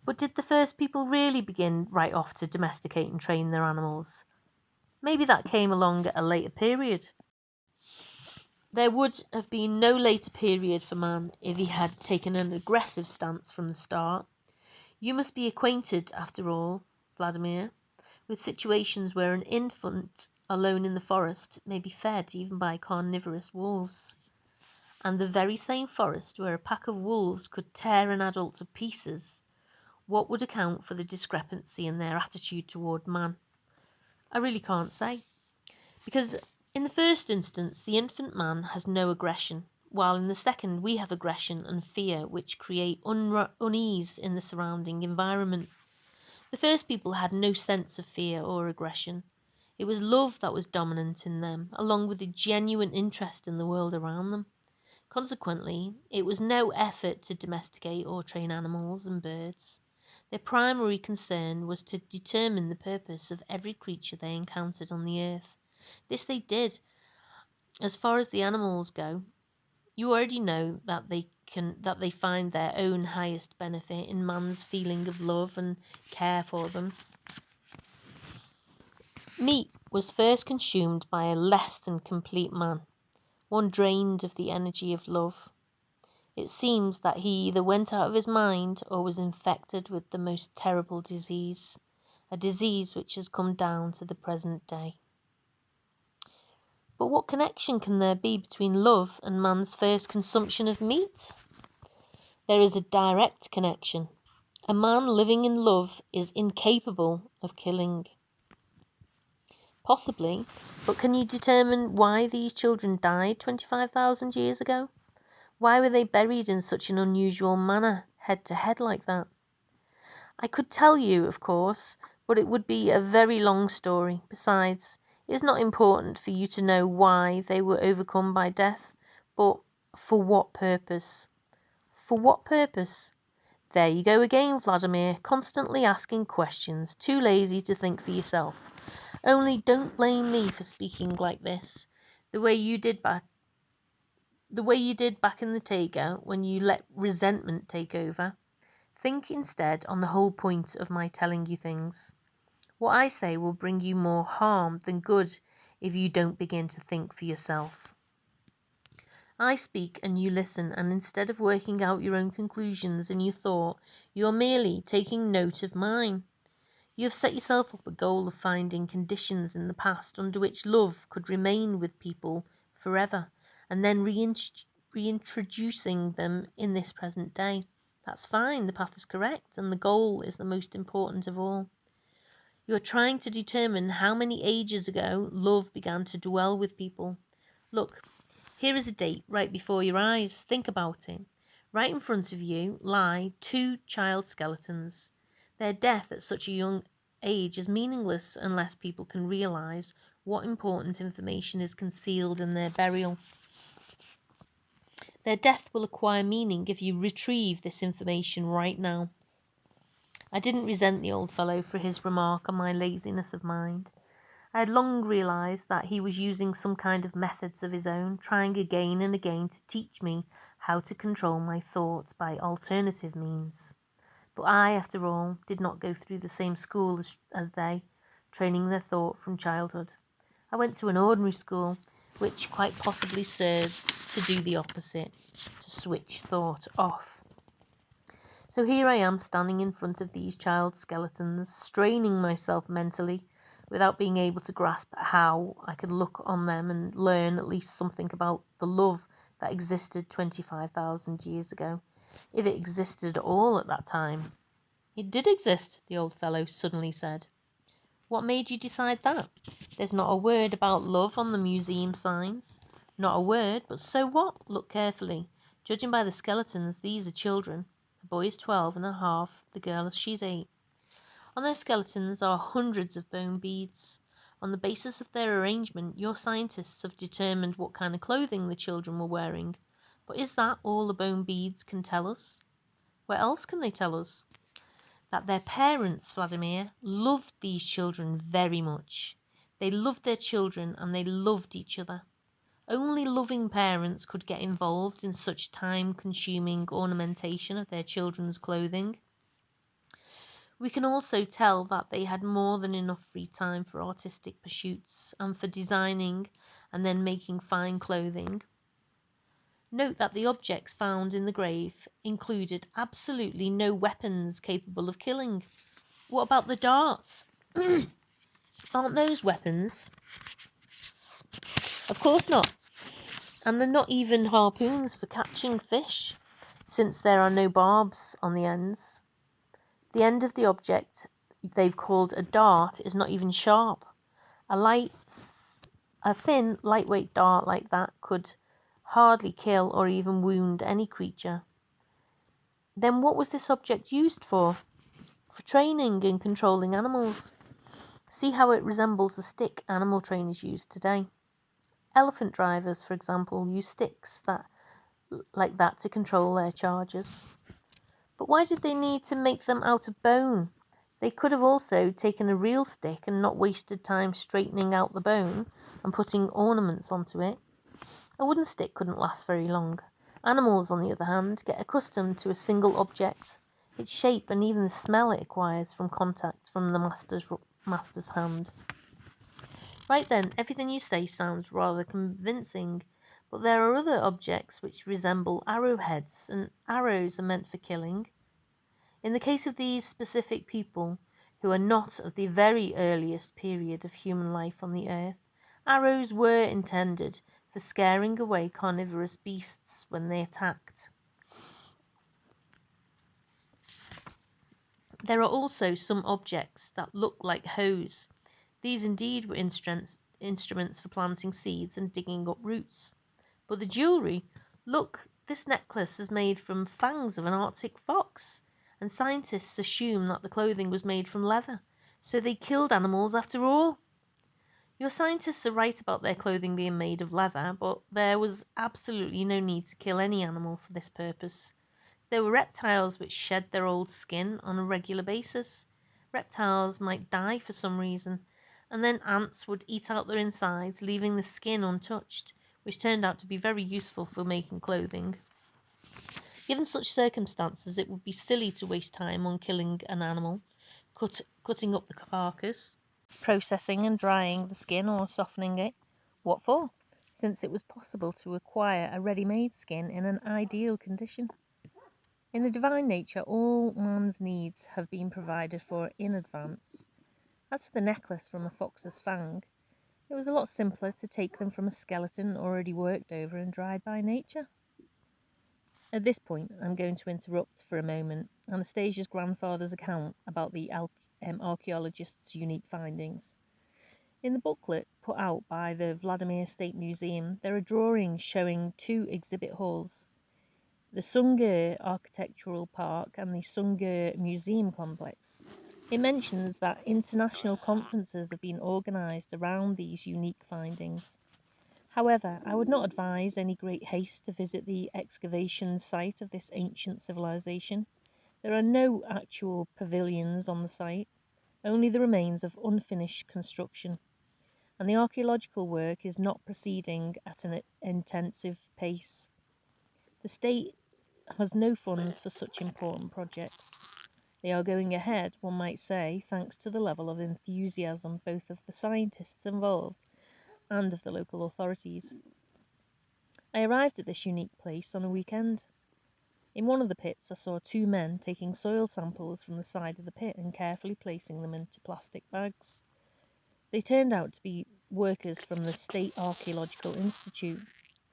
But did the first people really begin right off to domesticate and train their animals? Maybe that came along at a later period. There would have been no later period for man if he had taken an aggressive stance from the start. You must be acquainted, after all, Vladimir, with situations where an infant alone in the forest may be fed even by carnivorous wolves. And the very same forest where a pack of wolves could tear an adult to pieces. What would account for the discrepancy in their attitude toward man? I really can't say. Because in the first instance, the infant man has no aggression, while in the second we have aggression and fear which create unease in the surrounding environment. The first people had no sense of fear or aggression. It was love that was dominant in them, along with a genuine interest in the world around them. Consequently, it was no effort to domesticate or train animals and birds. Their primary concern was to determine the purpose of every creature they encountered on the earth. This they did. As far as the animals go, you already know that they find their own highest benefit in man's feeling of love and care for them. Meat was first consumed by a less than complete man, one drained of the energy of love. It seems that he either went out of his mind or was infected with the most terrible disease, a disease which has come down to the present day. But what connection can there be between love and man's first consumption of meat? There is a direct connection. A man living in love is incapable of killing. Possibly, but can you determine why these children died 25,000 years ago? Why were they buried in such an unusual manner, head to head like that? I could tell you, of course, but it would be a very long story. Besides, it is not important for you to know why they were overcome by death, but for what purpose? For what purpose? There you go again, Vladimir, constantly asking questions, too lazy to think for yourself. Only don't blame me for speaking like this, the way you did back in the Taiga when you let resentment take over. Think instead on the whole point of my telling you things. What I say will bring you more harm than good if you don't begin to think for yourself. I speak and you listen, and instead of working out your own conclusions in your thought, you are merely taking note of mine. You have set yourself up a goal of finding conditions in the past under which love could remain with people forever, and then reintroducing them in this present day. That's fine, the path is correct, and the goal is the most important of all. You are trying to determine how many ages ago love began to dwell with people. Look, here is a date right before your eyes. Think about it. Right in front of you lie 2 child skeletons. Their death at such a young age is meaningless unless people can realise what important information is concealed in their burial. Their death will acquire meaning if you retrieve this information right now. I didn't resent the old fellow for his remark on my laziness of mind. I had long realised that he was using some kind of methods of his own, trying again and again to teach me how to control my thoughts by alternative means. But I, after all, did not go through the same school as they, training their thought from childhood. I went to an ordinary school, which quite possibly serves to do the opposite, to switch thought off. So here I am standing in front of these child skeletons, straining myself mentally, without being able to grasp how I could look on them and learn at least something about the love that existed 25,000 years ago, if it existed at all at that time. It did exist, the old fellow suddenly said. What made you decide that? There's not a word about love on the museum signs. Not a word, but so what? Look carefully. Judging by the skeletons, these are children. The boy is 12 and a half, the girl, she's 8. On their skeletons are hundreds of bone beads. On the basis of their arrangement, your scientists have determined what kind of clothing the children were wearing. But is that all the bone beads can tell us? What else can they tell us? That their parents, Vladimir, loved these children very much. They loved their children and they loved each other. Only loving parents could get involved in such time-consuming ornamentation of their children's clothing. We can also tell that they had more than enough free time for artistic pursuits and for designing and then making fine clothing. Note that the objects found in the grave included absolutely no weapons capable of killing. What about the darts? Aren't those weapons? Of course not. And they're not even harpoons for catching fish, since there are no barbs on the ends. The end of the object they've called a dart is not even sharp. A thin, lightweight dart like that could hardly kill or even wound any creature. Then what was this object used for? For training and controlling animals. See how it resembles a stick animal trainers use today. Elephant drivers, for example, use sticks like that to control their chargers. But why did they need to make them out of bone? They could have also taken a real stick and not wasted time straightening out the bone and putting ornaments onto it. A wooden stick couldn't last very long. Animals, on the other hand, get accustomed to a single object, its shape and even the smell it acquires from contact from the master's hand. Right then, everything you say sounds rather convincing, but there are other objects which resemble arrowheads, and arrows are meant for killing. In the case of these specific people, who are not of the very earliest period of human life on the earth, arrows were intended for scaring away carnivorous beasts when they attacked. There are also some objects that look like hoes. These indeed were instruments for planting seeds and digging up roots. But the jewellery, look, this necklace is made from fangs of an Arctic fox, and scientists assume that the clothing was made from leather, so they killed animals after all. Your scientists are right about their clothing being made of leather, but there was absolutely no need to kill any animal for this purpose. There were reptiles which shed their old skin on a regular basis. Reptiles might die for some reason, and then ants would eat out their insides, leaving the skin untouched, which turned out to be very useful for making clothing. Given such circumstances, it would be silly to waste time on killing an animal, cutting up the carcass, processing and drying the skin or softening it. What for? Since it was possible to acquire a ready-made skin in an ideal condition. In the divine nature, all man's needs have been provided for in advance. As for the necklace from a fox's fang, it was a lot simpler to take them from a skeleton already worked over and dried by nature. At this point, I'm going to interrupt for a moment Anastasia's grandfather's account about the archaeologist's unique findings. In the booklet put out by the Vladimir State Museum, there are drawings showing two exhibit halls, the Sungir Architectural Park and the Sungir Museum Complex. It mentions that international conferences have been organised around these unique findings. However, I would not advise any great haste to visit the excavation site of this ancient civilization. There are no actual pavilions on the site, only the remains of unfinished construction, and the archaeological work is not proceeding at an intensive pace. The state has no funds for such important projects. They are going ahead, one might say, thanks to the level of enthusiasm both of the scientists involved and of the local authorities. I arrived at this unique place on a weekend. In one of the pits I saw two men taking soil samples from the side of the pit and carefully placing them into plastic bags. They turned out to be workers from the State Archaeological Institute.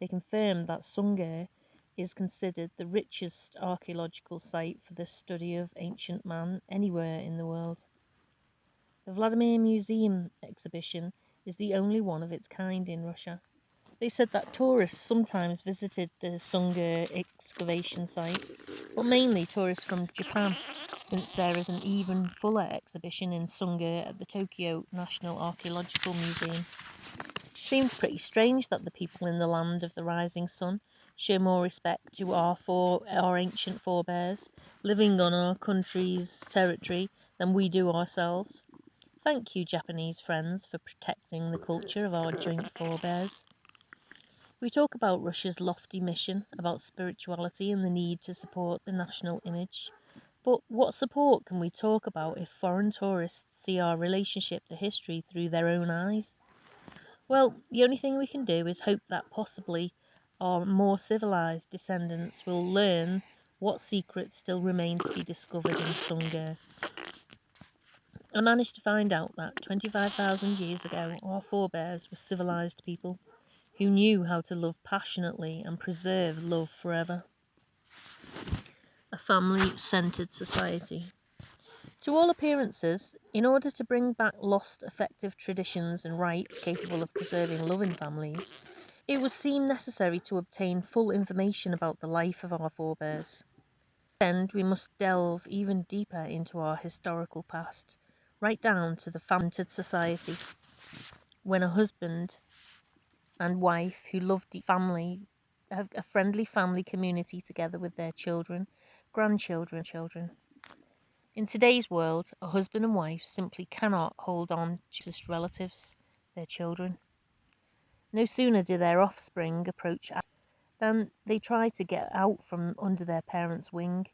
They confirmed that Sungir is considered the richest archaeological site for the study of ancient man anywhere in the world. The Vladimir Museum exhibition is the only one of its kind in Russia. They said that tourists sometimes visited the Sungir excavation site, but mainly tourists from Japan, since there is an even fuller exhibition in Sungir at the Tokyo National Archaeological Museum. It seemed pretty strange that the people in the land of the rising sun show more respect to our ancient forebears, living on our country's territory, than we do ourselves. Thank you, Japanese friends, for protecting the culture of our joint forebears. We talk about Russia's lofty mission, about spirituality and the need to support the national image. But what support can we talk about if foreign tourists see our relationship to history through their own eyes? Well, the only thing we can do is hope that possibly our more civilized descendants will learn what secrets still remain to be discovered in Sungir. I managed to find out that 25,000 years ago our forebears were civilized people who knew how to love passionately and preserve love forever. A family-centred society. To all appearances, in order to bring back lost effective traditions and rites capable of preserving love in families, it would seem necessary to obtain full information about the life of our forebears. To that end, we must delve even deeper into our historical past, right down to the family-centred society, when a husband and wife who loved family, a friendly family community together with their children, grandchildren. In today's world, a husband and wife simply cannot hold on to closest relatives, their children. No sooner do their offspring approach than they try to get out from under their parents' wing.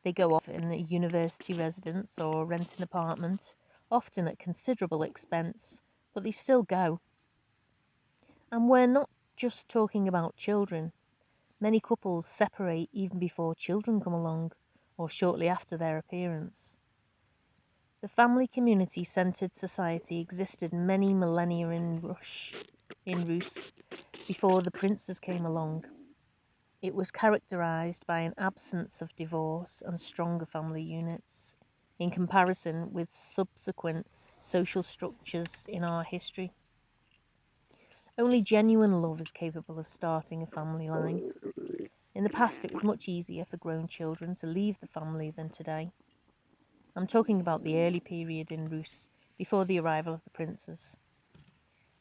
They go off in a university residence or rent an apartment, often at considerable expense, but they still go. And we're not just talking about children. Many couples separate even before children come along, or shortly after their appearance. The family community-centred society existed many millennia in Rus, before the princes came along. It was characterised by an absence of divorce and stronger family units, in comparison with subsequent social structures in our history. Only genuine love is capable of starting a family line. In the past, it was much easier for grown children to leave the family than today. I'm talking about the early period in Rus, before the arrival of the princes.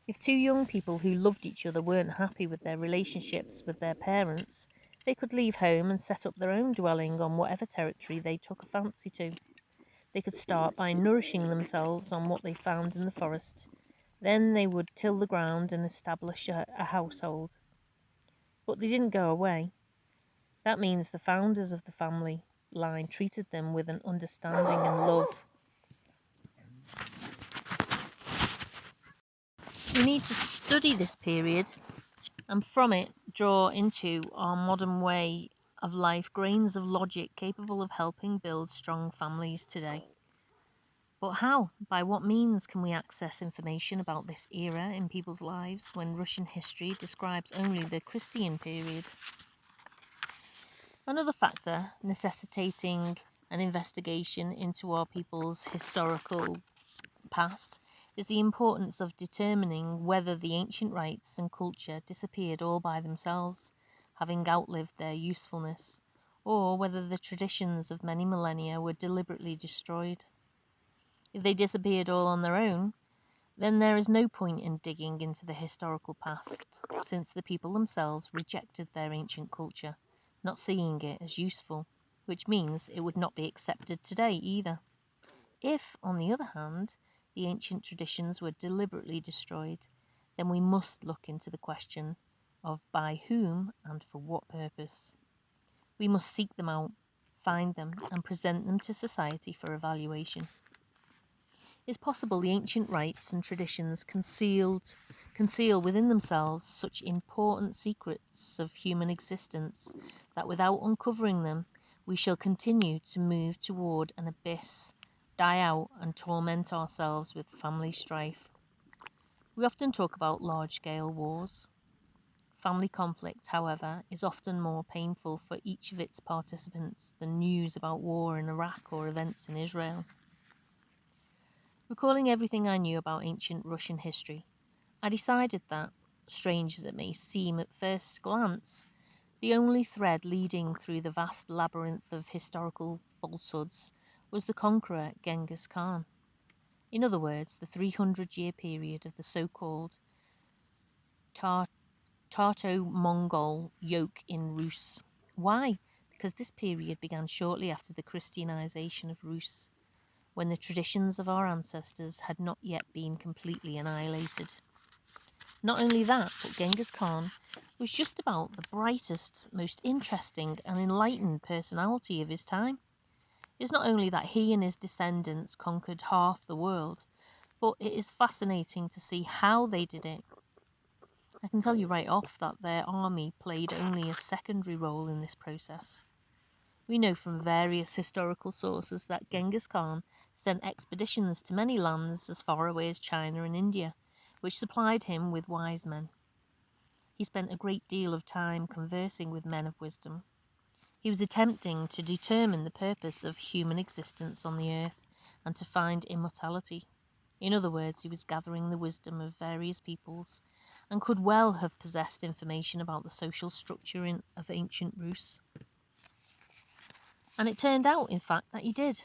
If two young people who loved each other weren't happy with their relationships with their parents, They could leave home and set up their own dwelling on whatever territory they took a fancy to. They could start by nourishing themselves on what they found in the forest. Then they would till the ground and establish a household. But they didn't go away. That means the founders of the family line treated them with an understanding and love. We need to study this period and from it draw into our modern way of life grains of logic capable of helping build strong families today. But how? By what means can we access information about this era in people's lives when Russian history describes only the Christian period? Another factor necessitating an investigation into our people's historical past is the importance of determining whether the ancient rites and culture disappeared all by themselves, having outlived their usefulness, or whether the traditions of many millennia were deliberately destroyed. If they disappeared all on their own, then there is no point in digging into the historical past, since the people themselves rejected their ancient culture, not seeing it as useful, which means it would not be accepted today either. If, on the other hand, the ancient traditions were deliberately destroyed, then we must look into the question of by whom and for what purpose. We must seek them out, find them, and present them to society for evaluation. It's possible the ancient rites and traditions conceal within themselves such important secrets of human existence that without uncovering them, we shall continue to move toward an abyss, die out, and torment ourselves with family strife. We often talk about large-scale wars. Family conflict, however, is often more painful for each of its participants than news about war in Iraq or events in Israel. Recalling everything I knew about ancient Russian history, I decided that, strange as it may seem at first glance, the only thread leading through the vast labyrinth of historical falsehoods was the conqueror Genghis Khan. In other words, the 300-year period of the so-called Tarto-Mongol yoke in Rus. Why? Because this period began shortly after the Christianization of Rus, when the traditions of our ancestors had not yet been completely annihilated. Not only that, but Genghis Khan was just about the brightest, most interesting and enlightened personality of his time. It's not only that he and his descendants conquered half the world, but it is fascinating to see how they did it. I can tell you right off that their army played only a secondary role in this process. We know from various historical sources that Genghis Khan sent expeditions to many lands as far away as China and India, which supplied him with wise men. He spent a great deal of time conversing with men of wisdom. He was attempting to determine the purpose of human existence on the earth and to find immortality. In other words, he was gathering the wisdom of various peoples and could well have possessed information about the social structure of ancient Rus. And it turned out, in fact, that he did.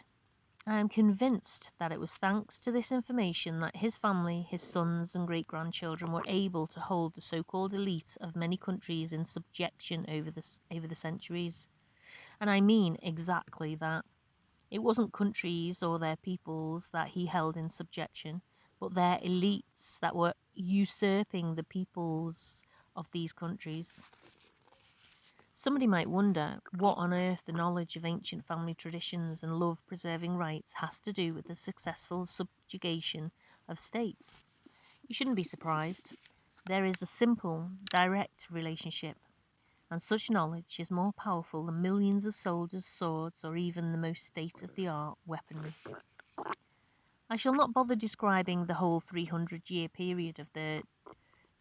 I am convinced that it was thanks to this information that his family, his sons and great-grandchildren were able to hold the so-called elite of many countries in subjection over the centuries. And I mean exactly that. It wasn't countries or their peoples that he held in subjection, but their elites that were usurping the peoples of these countries. Somebody might wonder what on earth the knowledge of ancient family traditions and love-preserving rites has to do with the successful subjugation of states. You shouldn't be surprised. There is a simple, direct relationship, and such knowledge is more powerful than millions of soldiers' swords or even the most state-of-the-art weaponry. I shall not bother describing the whole 300-year period of the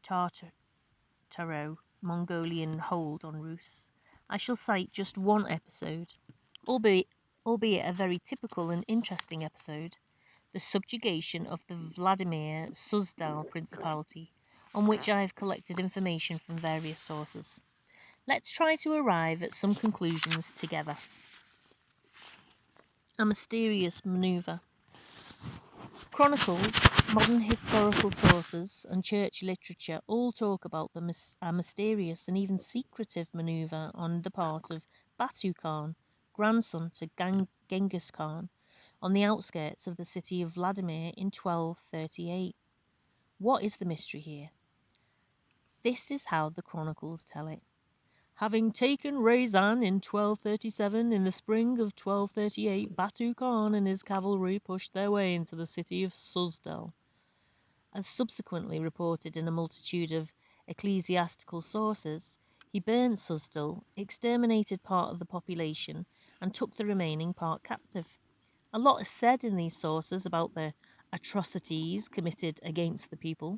Tartaro-Mongolian hold on Rus. I shall cite just one episode, albeit a very typical and interesting episode, the subjugation of the Vladimir Suzdal Principality, on which I have collected information from various sources. Let's try to arrive at some conclusions together. A mysterious manoeuvre. Chronicles, modern historical sources, and church literature all talk about a mysterious and even secretive manoeuvre on the part of Batu Khan, grandson to Genghis Khan, on the outskirts of the city of Vladimir in 1238. What is the mystery here? This is how the chronicles tell it. Having taken Ryazan in 1237, in the spring of 1238, Batu Khan and his cavalry pushed their way into the city of Suzdal. As subsequently reported in a multitude of ecclesiastical sources, he burnt Suzdal, exterminated part of the population, and took the remaining part captive. A lot is said in these sources about the atrocities committed against the people.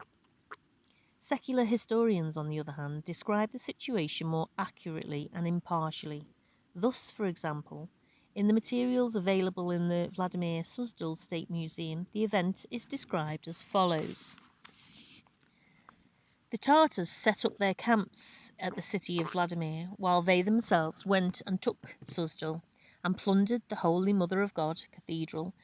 Secular historians, on the other hand, describe the situation more accurately and impartially. Thus, for example, in the materials available in the Vladimir Suzdal State Museum, the event is described as follows. The Tartars set up their camps at the city of Vladimir, while they themselves went and took Suzdal, and plundered the Holy Mother of God Cathedral,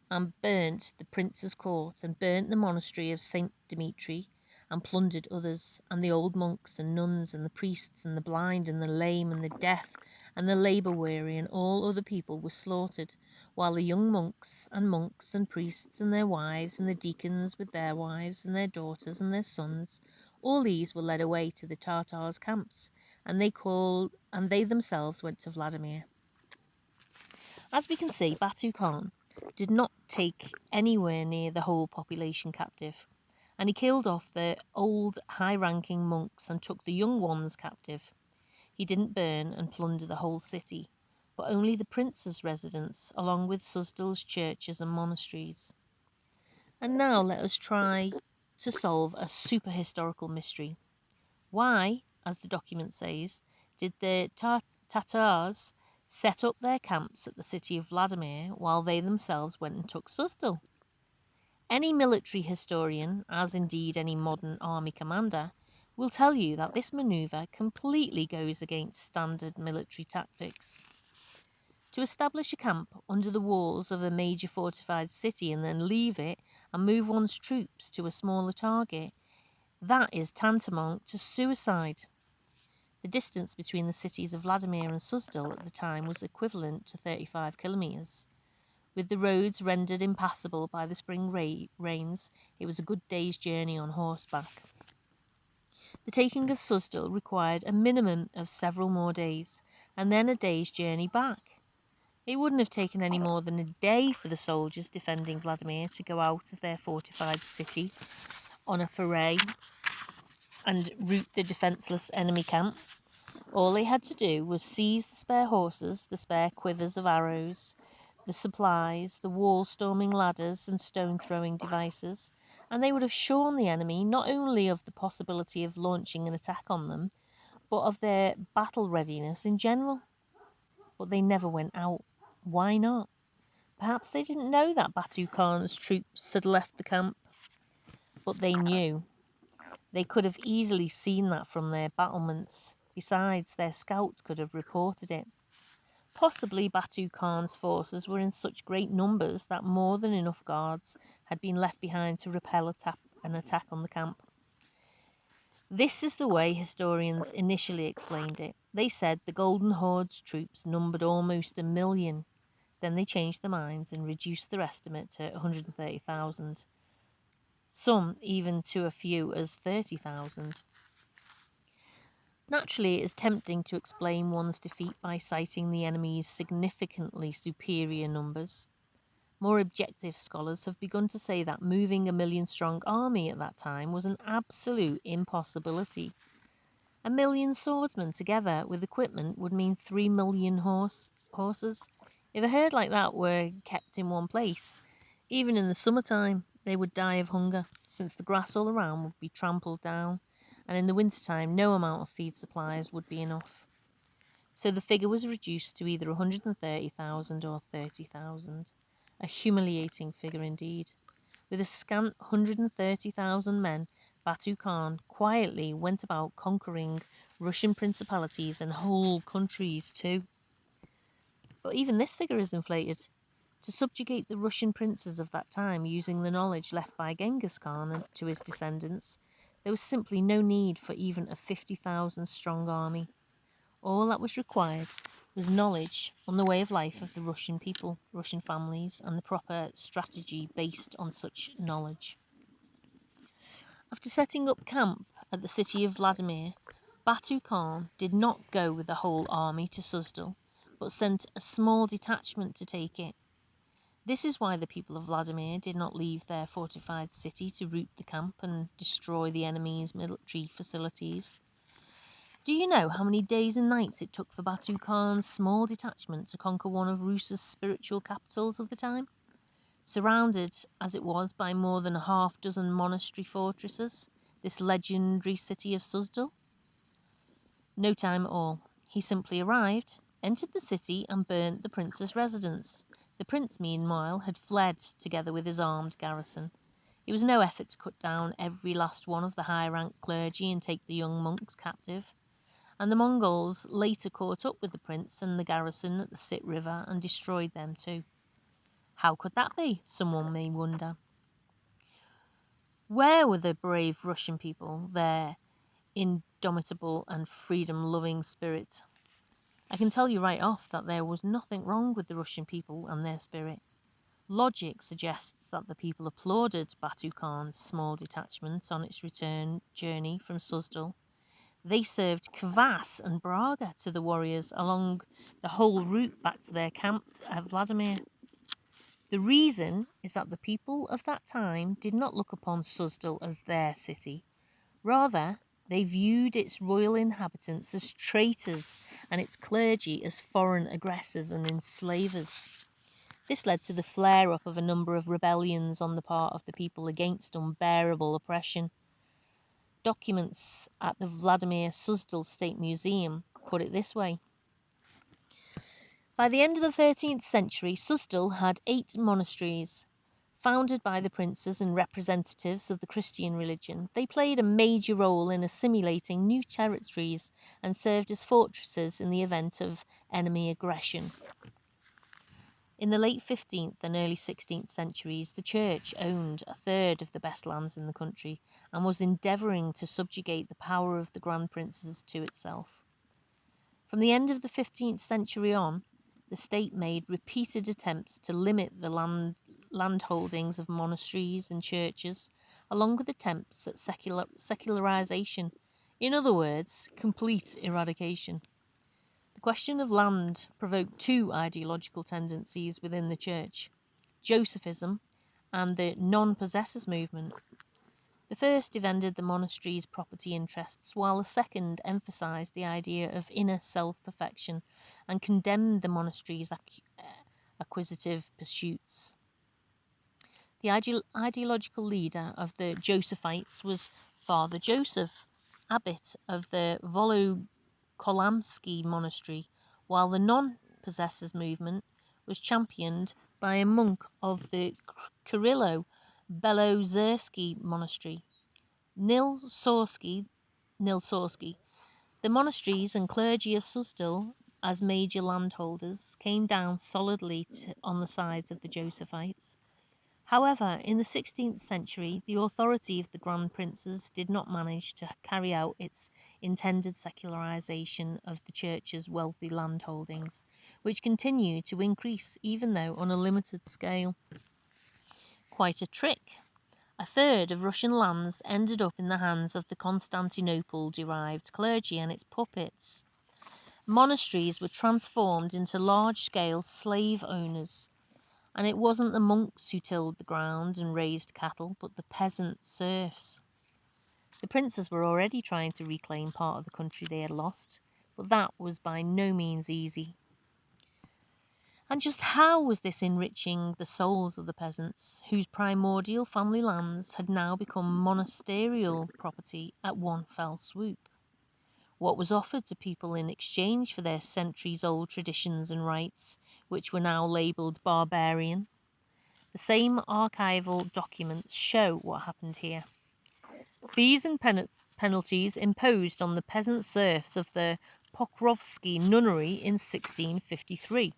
and burnt the prince's court, and burnt the monastery of Saint Dimitri, and plundered others, and the old monks and nuns, and the priests, and the blind, and the lame, and the deaf, and the labour-weary, and all other people were slaughtered, while the young monks and priests, and their wives, and the deacons with their wives, and their daughters, and their sons, all these were led away to the Tartars' camps, and they themselves went to Vladimir. As we can see, Batu Khan did not take anywhere near the whole population captive, and he killed off the old high-ranking monks and took the young ones captive. He didn't burn and plunder the whole city, but only the prince's residence, along with Suzdal's churches and monasteries. And now let us try to solve a super-historical mystery. Why, as the document says, did the Tatars set up their camps at the city of Vladimir while they themselves went and took Suzdal? Any military historian, as indeed any modern army commander, will tell you that this manoeuvre completely goes against standard military tactics. To establish a camp under the walls of a major fortified city and then leave it and move one's troops to a smaller target, that is tantamount to suicide. The distance between the cities of Vladimir and Suzdal at the time was equivalent to 35 kilometres. With the roads rendered impassable by the spring rains, it was a good day's journey on horseback. The taking of Suzdal required a minimum of several more days, and then a day's journey back. It wouldn't have taken any more than a day for the soldiers defending Vladimir to go out of their fortified city on a foray and rout the defenceless enemy camp. All they had to do was seize the spare horses, the spare quivers of arrows, the supplies, the wall-storming ladders and stone-throwing devices, and they would have shorn the enemy not only of the possibility of launching an attack on them, but of their battle readiness in general. But they never went out. Why not? Perhaps they didn't know that Batu Khan's troops had left the camp. But they knew. They could have easily seen that from their battlements. Besides, their scouts could have reported it. Possibly Batu Khan's forces were in such great numbers that more than enough guards had been left behind to repel an attack on the camp. This is the way historians initially explained it. They said the Golden Horde's troops numbered almost 1 million. Then they changed their minds and reduced their estimate to 130,000. Some even to a few as 30,000. Naturally, it is tempting to explain one's defeat by citing the enemy's significantly superior numbers. More objective scholars have begun to say that moving a 1 million-strong army at that time was an absolute impossibility. 1 million swordsmen together with equipment would mean 3 million horses. If a herd like that were kept in one place, even in the summertime, they would die of hunger, since the grass all around would be trampled down, and in the wintertime no amount of feed supplies would be enough. So the figure was reduced to either 130,000 or 30,000. A humiliating figure indeed. With a scant 130,000 men, Batu Khan quietly went about conquering Russian principalities and whole countries too. But even this figure is inflated. To subjugate the Russian princes of that time using the knowledge left by Genghis Khan and to his descendants, there was simply no need for even a 50,000 strong army. All that was required was knowledge on the way of life of the Russian people, Russian families, and the proper strategy based on such knowledge. After setting up camp at the city of Vladimir, Batu Khan did not go with the whole army to Suzdal, but sent a small detachment to take it. This is why the people of Vladimir did not leave their fortified city to rout the camp and destroy the enemy's military facilities. Do you know how many days and nights it took for Batu Khan's small detachment to conquer one of Rus's spiritual capitals of the time? Surrounded, as it was, by more than a half-dozen monastery fortresses, this legendary city of Suzdal? No time at all. He simply arrived, entered the city, and burnt the prince's residence. The prince, meanwhile, had fled together with his armed garrison. It was no effort to cut down every last one of the high-ranked clergy and take the young monks captive. And the Mongols later caught up with the prince and the garrison at the Sit River and destroyed them too. How could that be, someone may wonder? Where were the brave Russian people, their indomitable and freedom-loving spirit? I can tell you right off that there was nothing wrong with the Russian people and their spirit. Logic suggests that the people applauded Batu Khan's small detachment on its return journey from Suzdal. They served kvass and braga to the warriors along the whole route back to their camp at Vladimir. The reason is that the people of that time did not look upon Suzdal as their city. Rather, they viewed its royal inhabitants as traitors and its clergy as foreign aggressors and enslavers. This led to the flare-up of a number of rebellions on the part of the people against unbearable oppression. Documents at the Vladimir Suzdal State Museum put it this way. By the end of the 13th century, Suzdal had 8 monasteries. Founded by the princes and representatives of the Christian religion, they played a major role in assimilating new territories and served as fortresses in the event of enemy aggression. In the late 15th and early 16th centuries, the church owned a third of the best lands in the country and was endeavouring to subjugate the power of the Grand Princes to itself. From the end of the 15th century on, the state made repeated attempts to limit the land holdings of monasteries and churches, along with attempts at secularization, in other words, complete eradication. The question of land provoked 2 ideological tendencies within the church, Josephism and the non-possessors movement. The first defended the monastery's property interests, while the second emphasised the idea of inner self-perfection and condemned the monastery's acquisitive pursuits. The ideological leader of the Josephites was Father Joseph, abbot of the Volokolamsky monastery, while the non-possessors movement was championed by a monk of the Kirillo-Belozersky monastery, Nil Sorsky. The monasteries and clergy of Suzdal, as major landholders, came down solidly on the sides of the Josephites. However, in the 16th century, the authority of the Grand Princes did not manage to carry out its intended secularization of the Church's wealthy landholdings, which continued to increase even though on a limited scale. Quite a trick. A third of Russian lands ended up in the hands of the Constantinople-derived clergy and its puppets. Monasteries were transformed into large-scale slave owners. And it wasn't the monks who tilled the ground and raised cattle, but the peasant serfs. The princes were already trying to reclaim part of the country they had lost, but that was by no means easy. And just how was this enriching the souls of the peasants, whose primordial family lands had now become monasterial property at one fell swoop? What was offered to people in exchange for their centuries-old traditions and rites, which were now labelled barbarian? The same archival documents show what happened here. Fees and penalties imposed on the peasant serfs of the Pokrovsky nunnery in 1653.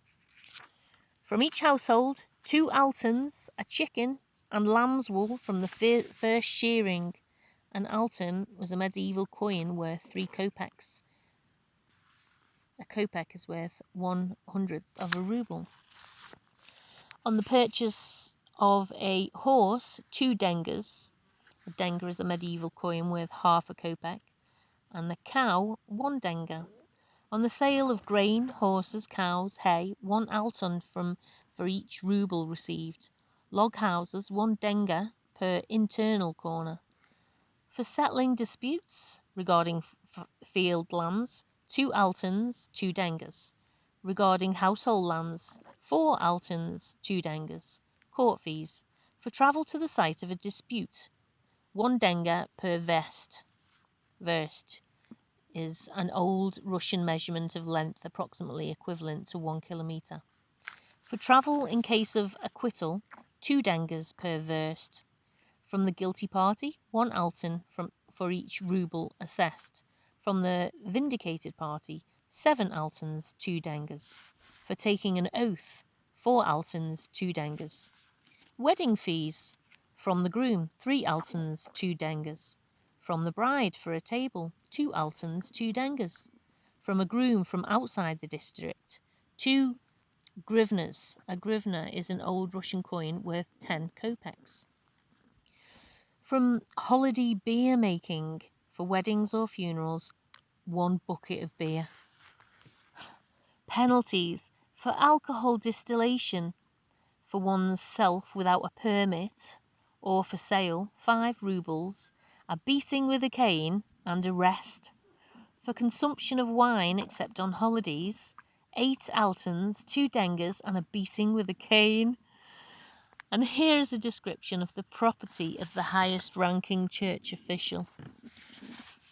From each household, 2 altons, a chicken, and lamb's wool from the first shearing. An alton was a medieval coin worth 3 kopecks. A kopek is worth 1/100th of a ruble. On the purchase of a horse, 2 dengas. A denga is a medieval coin worth half a kopek. And the cow, 1 denga. On the sale of grain, horses, cows, hay, 1 alton for each ruble received. Log houses, 1 denga per internal corner. For settling disputes regarding field lands, 2 altons, 2 dengas. Regarding household lands, 4 altons, 2 dengas. Court fees. For travel to the site of a dispute, 1 denga per verst. Verst is an old Russian measurement of length approximately equivalent to 1 kilometre. For travel in case of acquittal, 2 dengas per verst. From the guilty party, 1 alton for each ruble assessed. From the vindicated party, 7 altons, 2 dengas. For taking an oath, 4 altons, 2 dengas. Wedding fees. From the groom, 3 altons, 2 dengas. From the bride for a table, 2 altons, 2 dengas. From a groom from outside the district, 2 grivnas. A grivna is an old Russian coin worth 10 kopecks. From holiday beer making for weddings or funerals, 1 bucket of beer. Penalties for alcohol distillation for one's self without a permit or for sale, 5 rubles, a beating with a cane and arrest. For consumption of wine except on holidays, 8 altons, 2 dengas and a beating with a cane. And here's a description of the property of the highest ranking church official.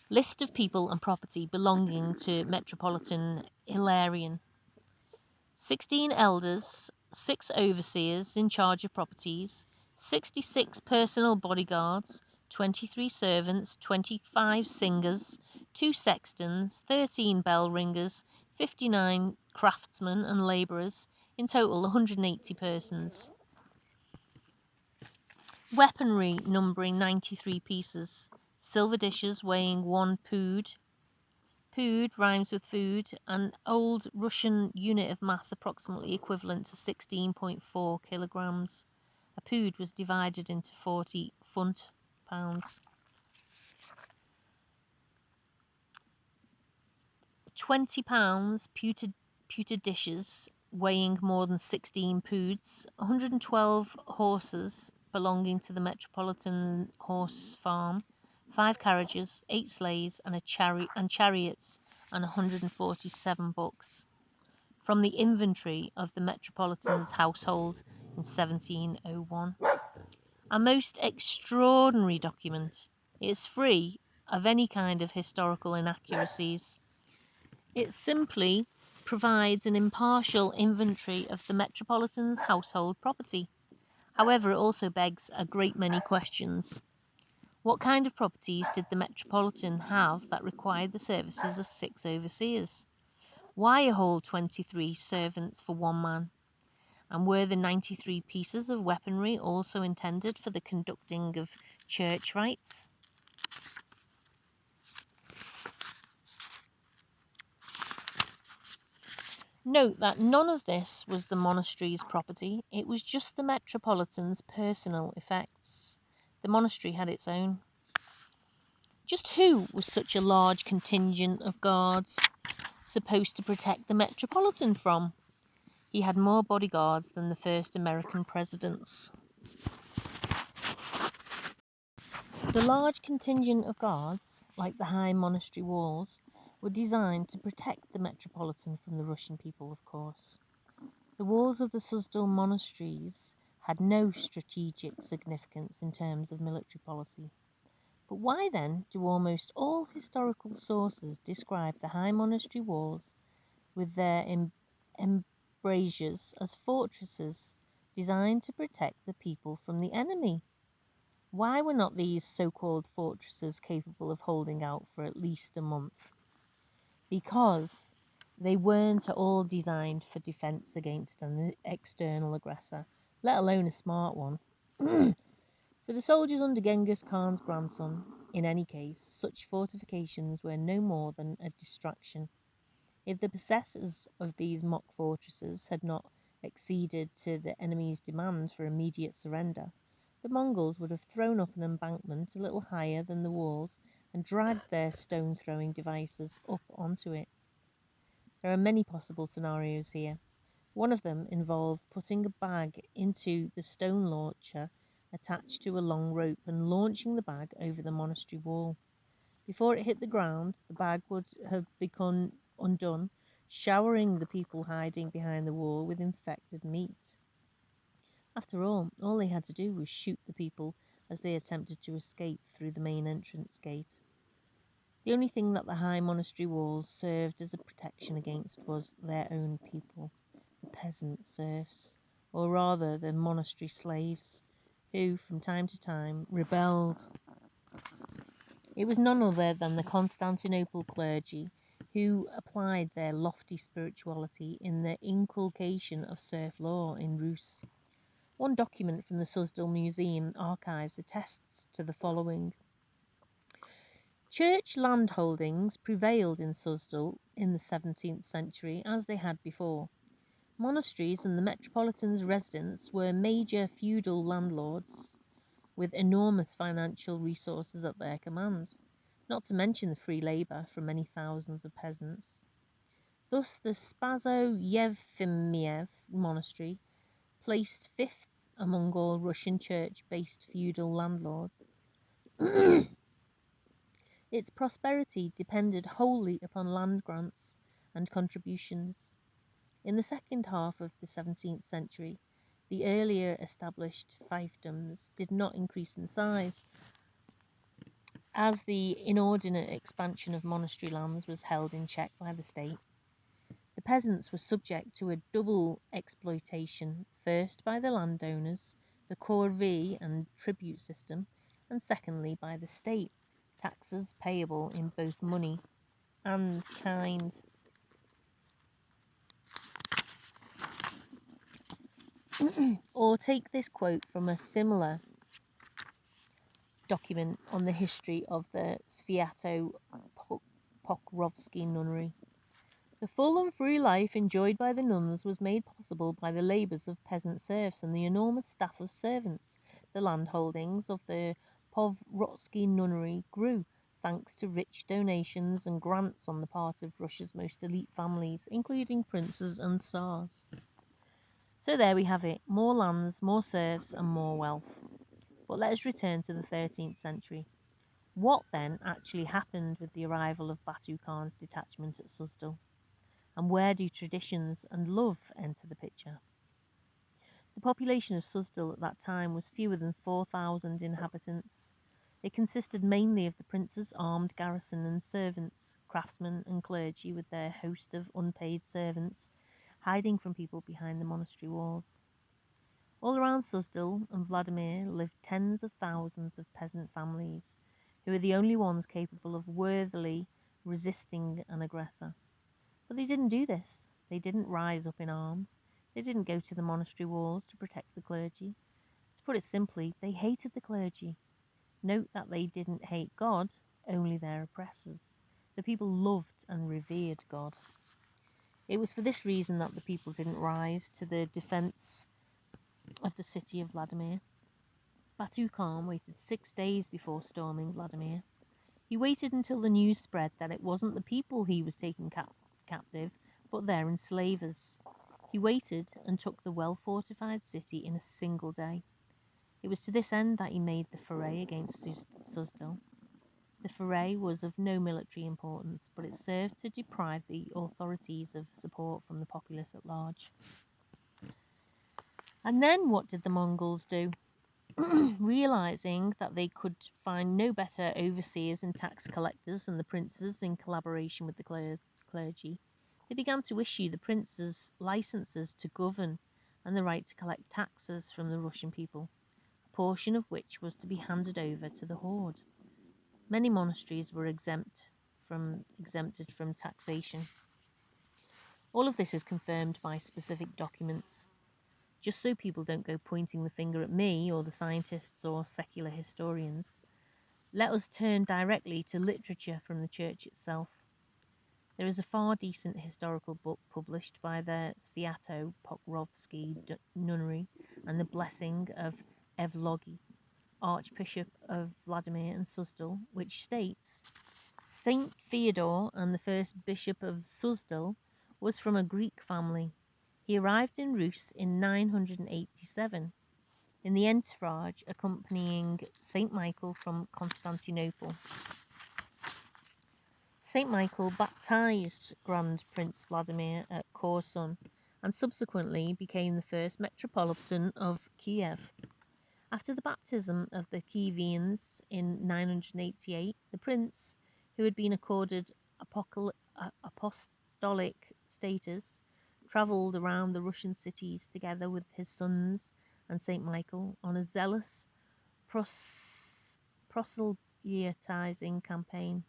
List of people and property belonging to Metropolitan Hilarion. 16 elders, 6 overseers in charge of properties, 66 personal bodyguards, 23 servants, 25 singers, 2 sextons, 13 bell ringers, 59 craftsmen and labourers, in total 180 persons. Weaponry numbering 93 pieces, silver dishes weighing 1 pood. Pood rhymes with food, an old Russian unit of mass approximately equivalent to 16.4 kilograms. A pood was divided into 40 funt pounds. 20 pounds pewter dishes weighing more than 16 poods, 112 horses belonging to the Metropolitan Horse Farm, 5 carriages, 8 sleighs and chariots, and 147 books. From the inventory of the Metropolitan's household in 1701. A most extraordinary document. It is free of any kind of historical inaccuracies. It simply provides an impartial inventory of the Metropolitan's household property. However, it also begs a great many questions. What kind of properties did the Metropolitan have that required the services of 6 overseers? Why a whole 23 servants for 1 man? And were the 93 pieces of weaponry also intended for the conducting of church rites? Note that none of this was the monastery's property, it was just the Metropolitan's personal effects. The monastery had its own. Just who was such a large contingent of guards supposed to protect the Metropolitan from? He had more bodyguards than the first American presidents. The large contingent of guards, like the high monastery walls, were designed to protect the Metropolitan from the Russian people, of course. The walls of the Suzdal monasteries had no strategic significance in terms of military policy. But why then do almost all historical sources describe the high monastery walls with their embrasures as fortresses designed to protect the people from the enemy? Why were not these so-called fortresses capable of holding out for at least a month? Because they weren't at all designed for defence against an external aggressor, let alone a smart one. For the soldiers under Genghis Khan's grandson, in any case, such fortifications were no more than a distraction. If the possessors of these mock fortresses had not acceded to the enemy's demand for immediate surrender, the Mongols would have thrown up an embankment a little higher than the walls and dragged their stone-throwing devices up onto it. There are many possible scenarios here. One of them involved putting a bag into the stone launcher attached to a long rope and launching the bag over the monastery wall. Before it hit the ground, the bag would have become undone, showering the people hiding behind the wall with infected meat. After all they had to do was shoot the people as they attempted to escape through the main entrance gate. The only thing that the high monastery walls served as a protection against was their own people, the peasant serfs, or rather the monastery slaves, who from time to time rebelled. It was none other than the Constantinople clergy who applied their lofty spirituality in the inculcation of serf law in Rus. One document from the Suzdal Museum archives attests to the following. Church landholdings prevailed in Suzdal in the 17th century as they had before. Monasteries and the metropolitan's residents were major feudal landlords with enormous financial resources at their command, not to mention the free labour from many thousands of peasants. Thus the Spaso-Yevimiev monastery placed fifth among all Russian church-based feudal landlords. Its prosperity depended wholly upon land grants and contributions. In the second half of the 17th century, the earlier established fiefdoms did not increase in size, as the inordinate expansion of monastery lands was held in check by the state. The peasants were subject to a double exploitation, first by the landowners, the corvée and tribute system, and secondly by the state, taxes payable in both money and kind. Or take this quote from a similar document on the history of the Sviato-Pokrovsky nunnery. The full and free life enjoyed by the nuns was made possible by the labours of peasant serfs and the enormous staff of servants. The landholdings of the Povrotsky nunnery grew, thanks to rich donations and grants on the part of Russia's most elite families, including princes and tsars. So there we have it, more lands, more serfs and more wealth. But let us return to the 13th century. What then actually happened with the arrival of Batu Khan's detachment at Suzdal? And where do traditions and love enter the picture? The population of Suzdal at that time was fewer than 4,000 inhabitants. It consisted mainly of the prince's armed garrison and servants, craftsmen and clergy with their host of unpaid servants, hiding from people behind the monastery walls. All around Suzdal and Vladimir lived tens of thousands of peasant families, who were the only ones capable of worthily resisting an aggressor. But they didn't do this. They didn't rise up in arms. They didn't go to the monastery walls to protect the clergy. To put it simply, they hated the clergy. Note that they didn't hate God, only their oppressors. The people loved and revered God. It was for this reason that the people didn't rise to the defence of the city of Vladimir. Batu Khan waited 6 days before storming Vladimir. He waited until the news spread that it wasn't the people he was taking captive, but their enslavers. He waited and took the well-fortified city in a single day. It was to this end that he made the foray against Suzdal. The foray was of no military importance, but it served to deprive the authorities of support from the populace at large. And then what did the Mongols do? Realising that they could find no better overseers and tax collectors than the princes in collaboration with the clergy, they began to issue the princes licenses to govern and the right to collect taxes from the Russian people, a portion of which was to be handed over to the horde. Many monasteries were exempted from taxation. All of this is confirmed by specific documents. just so people don't go pointing the finger at me or the scientists or secular historians. Let us turn directly to literature from the church itself. There is a far decent historical book published by the Sviato-Pokrovsky Nunnery and the Blessing of Evlogi, Archbishop of Vladimir and Suzdal, which states, Saint Theodore and the first Bishop of Suzdal was from a Greek family. He arrived in Rus in 987 in the entourage accompanying Saint Michael from Constantinople. Saint Michael baptized Grand Prince Vladimir at Korsun and subsequently became the first metropolitan of Kiev. After the baptism of the Kievians in 988, the prince, who had been accorded apostolic status, travelled around the Russian cities together with his sons and Saint Michael on a zealous proselytizing campaign.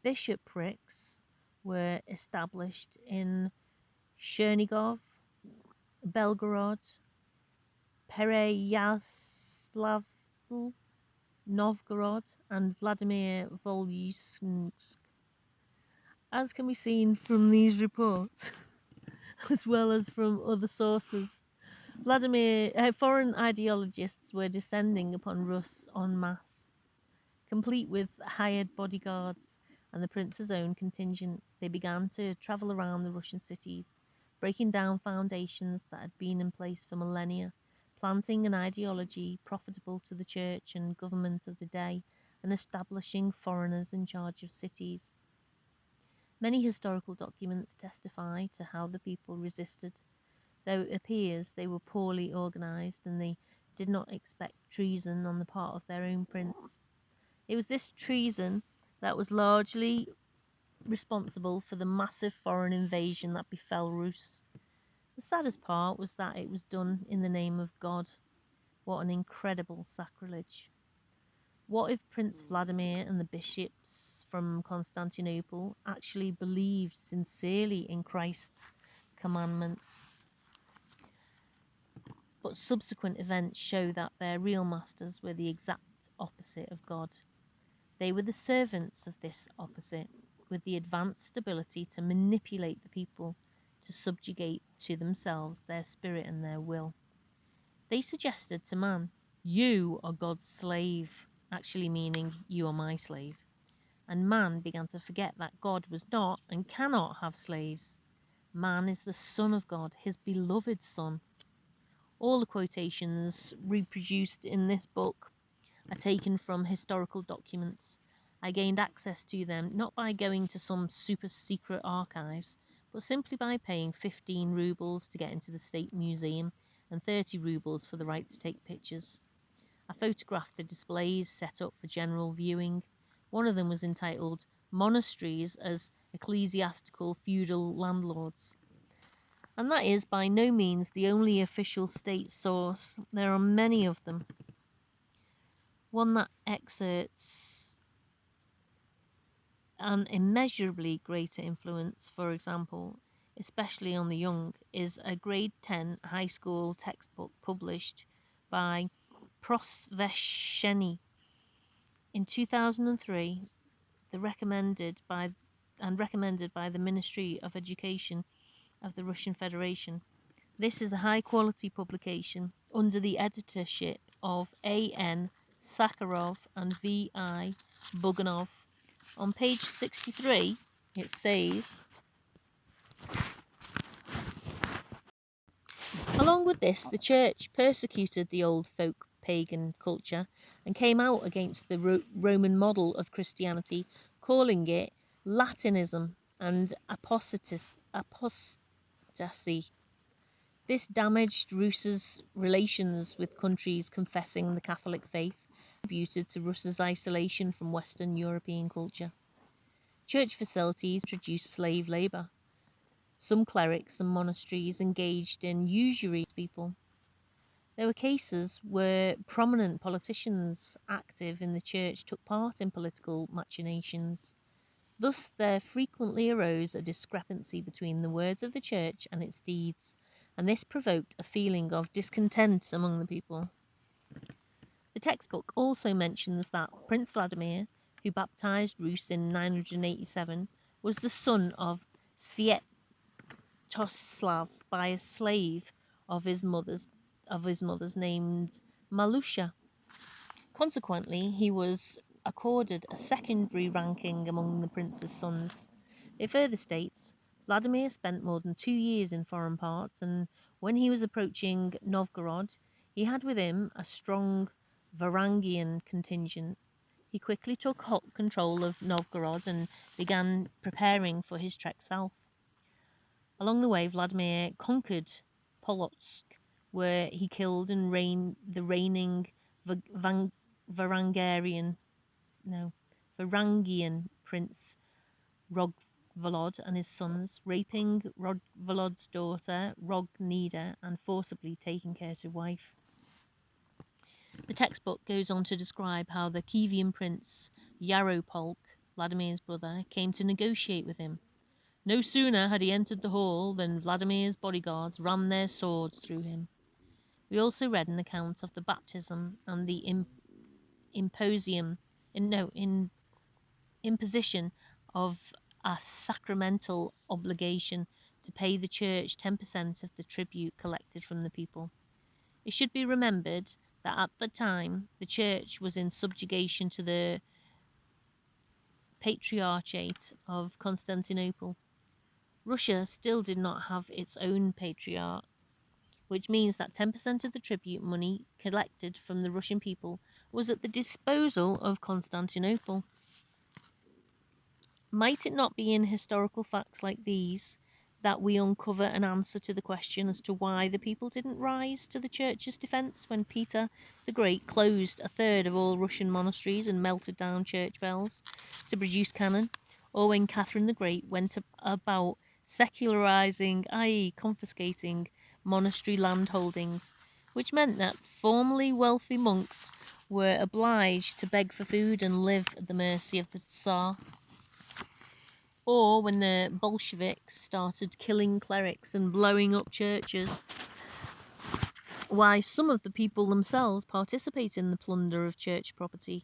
Bishoprics were established in Chernigov, Belgorod, Pereyaslavl, Novgorod, and Vladimir Volynsky. As can be seen from these reports, as well as from other sources, foreign ideologists were descending upon Rus en masse. Complete with hired bodyguards and the prince's own contingent, they began to travel around the Russian cities, breaking down foundations that had been in place for millennia, planting an ideology profitable to the church and government of the day, and establishing foreigners in charge of cities. Many historical documents testify to how the people resisted, though it appears they were poorly organised and they did not expect treason on the part of their own prince. It was this treason that was largely responsible for the massive foreign invasion that befell Rus. The saddest part was that it was done in the name of God. What an incredible sacrilege. What if Prince Vladimir and the bishops from Constantinople actually believed sincerely in Christ's commandments? But subsequent events show that their real masters were the exact opposite of God. They were the servants of this opposite, with the advanced ability to manipulate the people, to subjugate to themselves their spirit and their will. They suggested to man, "You are God's slave," actually meaning, "You are my slave." And man began to forget that God was not and cannot have slaves. Man is the son of God, his beloved son. All the quotations reproduced in this book are taken from historical documents. I gained access to them not by going to some super secret archives, but simply by paying 15 rubles to get into the State Museum and 30 rubles for the right to take pictures. I photographed the displays set up for general viewing. One of them was entitled "Monasteries as Ecclesiastical Feudal Landlords." And that is by no means the only official state source. There are many of them. One that exerts an immeasurably greater influence, for example, especially on the young, is a grade 10 high school textbook published by Prosveshcheny in 2003, recommended by the Ministry of Education of the Russian Federation. This is a high-quality publication under the editorship of A.N. Sakharov and V.I. Buganov. On page 63, it says, along with this, the church persecuted the old folk pagan culture and came out against the Roman model of Christianity, calling it Latinism and apostasy. This damaged Russia's relations with countries confessing the Catholic faith, contributed to Russia's isolation from Western European culture. Church facilities introduced slave labour. Some clerics and monasteries engaged in usury to people. There were cases where prominent politicians active in the church took part in political machinations. Thus there frequently arose a discrepancy between the words of the church and its deeds, and this provoked a feeling of discontent among the people. The textbook also mentions that Prince Vladimir, who baptized Rus in 987, was the son of Sviatoslav by a slave of his mother's named Malusha. Consequently, he was accorded a secondary ranking among the prince's sons. It further states, Vladimir spent more than 2 years in foreign parts, and when he was approaching Novgorod, he had with him a strong Varangian contingent. He quickly took control of Novgorod and began preparing for his trek south. Along the way, Vladimir conquered Polotsk, where he killed and the reigning Varangian prince Rogvolod and his sons, raping Rogvolod's daughter Rognida and forcibly taking her to wife. The textbook goes on to describe how the Kievan prince Yaropolk, Vladimir's brother, came to negotiate with him. No sooner had he entered the hall than Vladimir's bodyguards ran their swords through him. We also read an account of the baptism and the imposition of a sacramental obligation to pay the church 10% of the tribute collected from the people. It should be remembered that at the time the church was in subjugation to the Patriarchate of Constantinople. Russia still did not have its own patriarch, which means that 10% of the tribute money collected from the Russian people was at the disposal of Constantinople. Might it not be in historical facts like these that we uncover an answer to the question as to why the people didn't rise to the church's defence when Peter the Great closed a third of all Russian monasteries and melted down church bells to produce cannon, or when Catherine the Great went about secularising, i.e. confiscating, monastery landholdings, which meant that formerly wealthy monks were obliged to beg for food and live at the mercy of the Tsar. Or when the Bolsheviks started killing clerics and blowing up churches, why some of the people themselves participate in the plunder of church property.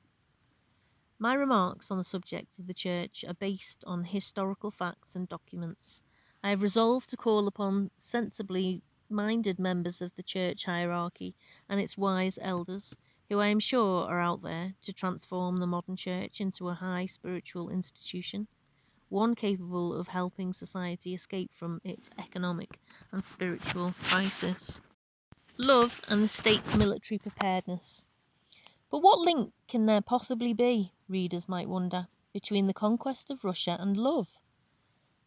My remarks on the subject of the church are based on historical facts and documents. I have resolved to call upon sensibly minded members of the church hierarchy and its wise elders, who I am sure are out there, to transform the modern church into a high spiritual institution, one capable of helping society escape from its economic and spiritual crisis. Love and the state's military preparedness. But what link can there possibly be, readers might wonder, between the conquest of Russia and love?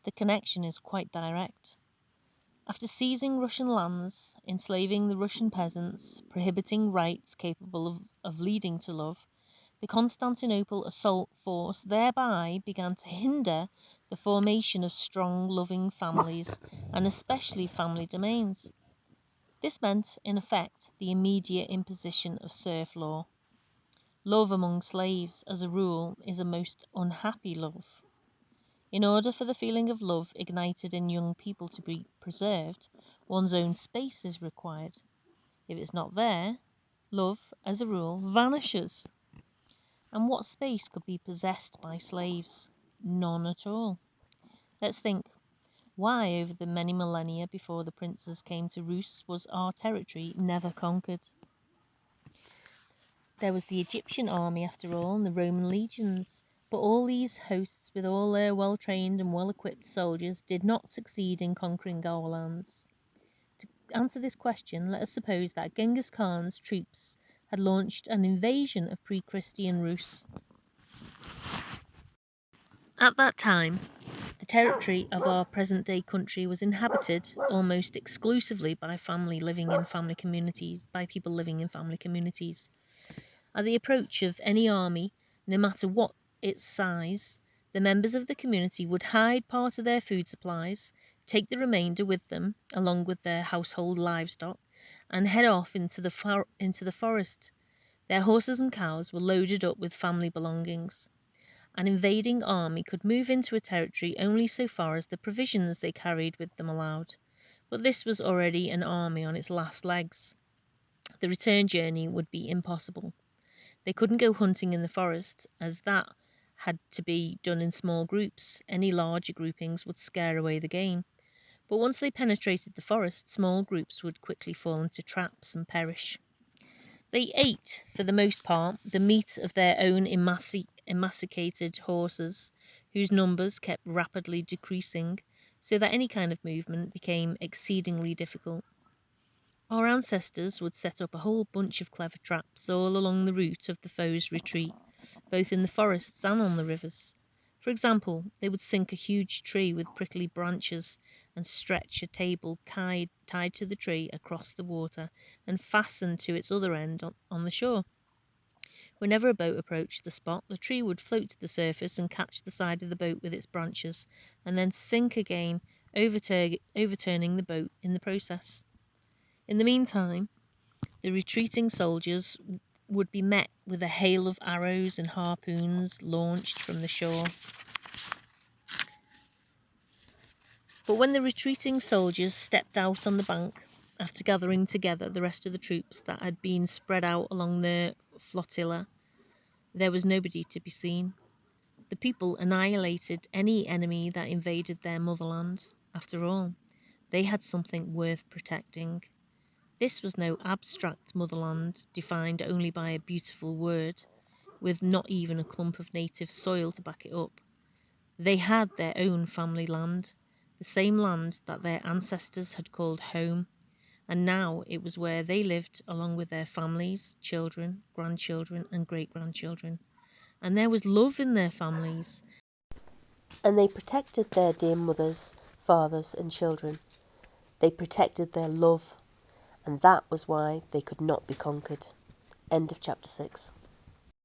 The connection is quite direct. After seizing Russian lands, enslaving the Russian peasants, prohibiting rites capable of leading to love, the Constantinople assault force thereby began to hinder the formation of strong, loving families, and especially family domains. This meant, in effect, the immediate imposition of serf law. Love among slaves, as a rule, is a most unhappy love. In order for the feeling of love ignited in young people to be preserved, one's own space is required. If it's not there, love, as a rule, vanishes. And what space could be possessed by slaves? None at all. Let's think. Why, over the many millennia before the princes came to Rus, was our territory never conquered? There was the Egyptian army, after all, and the Roman legions. But all these hosts, with all their well-trained and well-equipped soldiers, did not succeed in conquering our lands. To answer this question, let us suppose that Genghis Khan's troops had launched an invasion of pre-Christian Rus. At that time, the territory of our present-day country was inhabited almost exclusively by people living in family communities. At the approach of any army, no matter what its size, the members of the community would hide part of their food supplies, take the remainder with them, along with their household livestock, and head off into the forest. Their horses and cows were loaded up with family belongings. An invading army could move into a territory only so far as the provisions they carried with them allowed. But this was already an army on its last legs. The return journey would be impossible. They couldn't go hunting in the forest, as that had to be done in small groups. Any larger groupings would scare away the game. But once they penetrated the forest, small groups would quickly fall into traps and perish. They ate, for the most part, the meat of their own emaciated horses, whose numbers kept rapidly decreasing, so that any kind of movement became exceedingly difficult. Our ancestors would set up a whole bunch of clever traps all along the route of the foe's retreat, both in the forests and on the rivers. For example, they would sink a huge tree with prickly branches and stretch a table tied to the tree across the water and fastened to its other end on the shore. Whenever a boat approached the spot, the tree would float to the surface and catch the side of the boat with its branches, and then sink again, overturning the boat in the process. In the meantime, the retreating soldiers would be met with a hail of arrows and harpoons launched from the shore. But when the retreating soldiers stepped out on the bank, after gathering together the rest of the troops that had been spread out along the flotilla, there was nobody to be seen. The people annihilated any enemy that invaded their motherland. After all, they had something worth protecting. This was no abstract motherland defined only by a beautiful word, with not even a clump of native soil to back it up. They had their own family land, the same land that their ancestors had called home, and now it was where they lived along with their families, children, grandchildren, and great-grandchildren. And there was love in their families, and they protected their dear mothers, fathers, and children. They protected their love, and that was why they could not be conquered. End of chapter 6.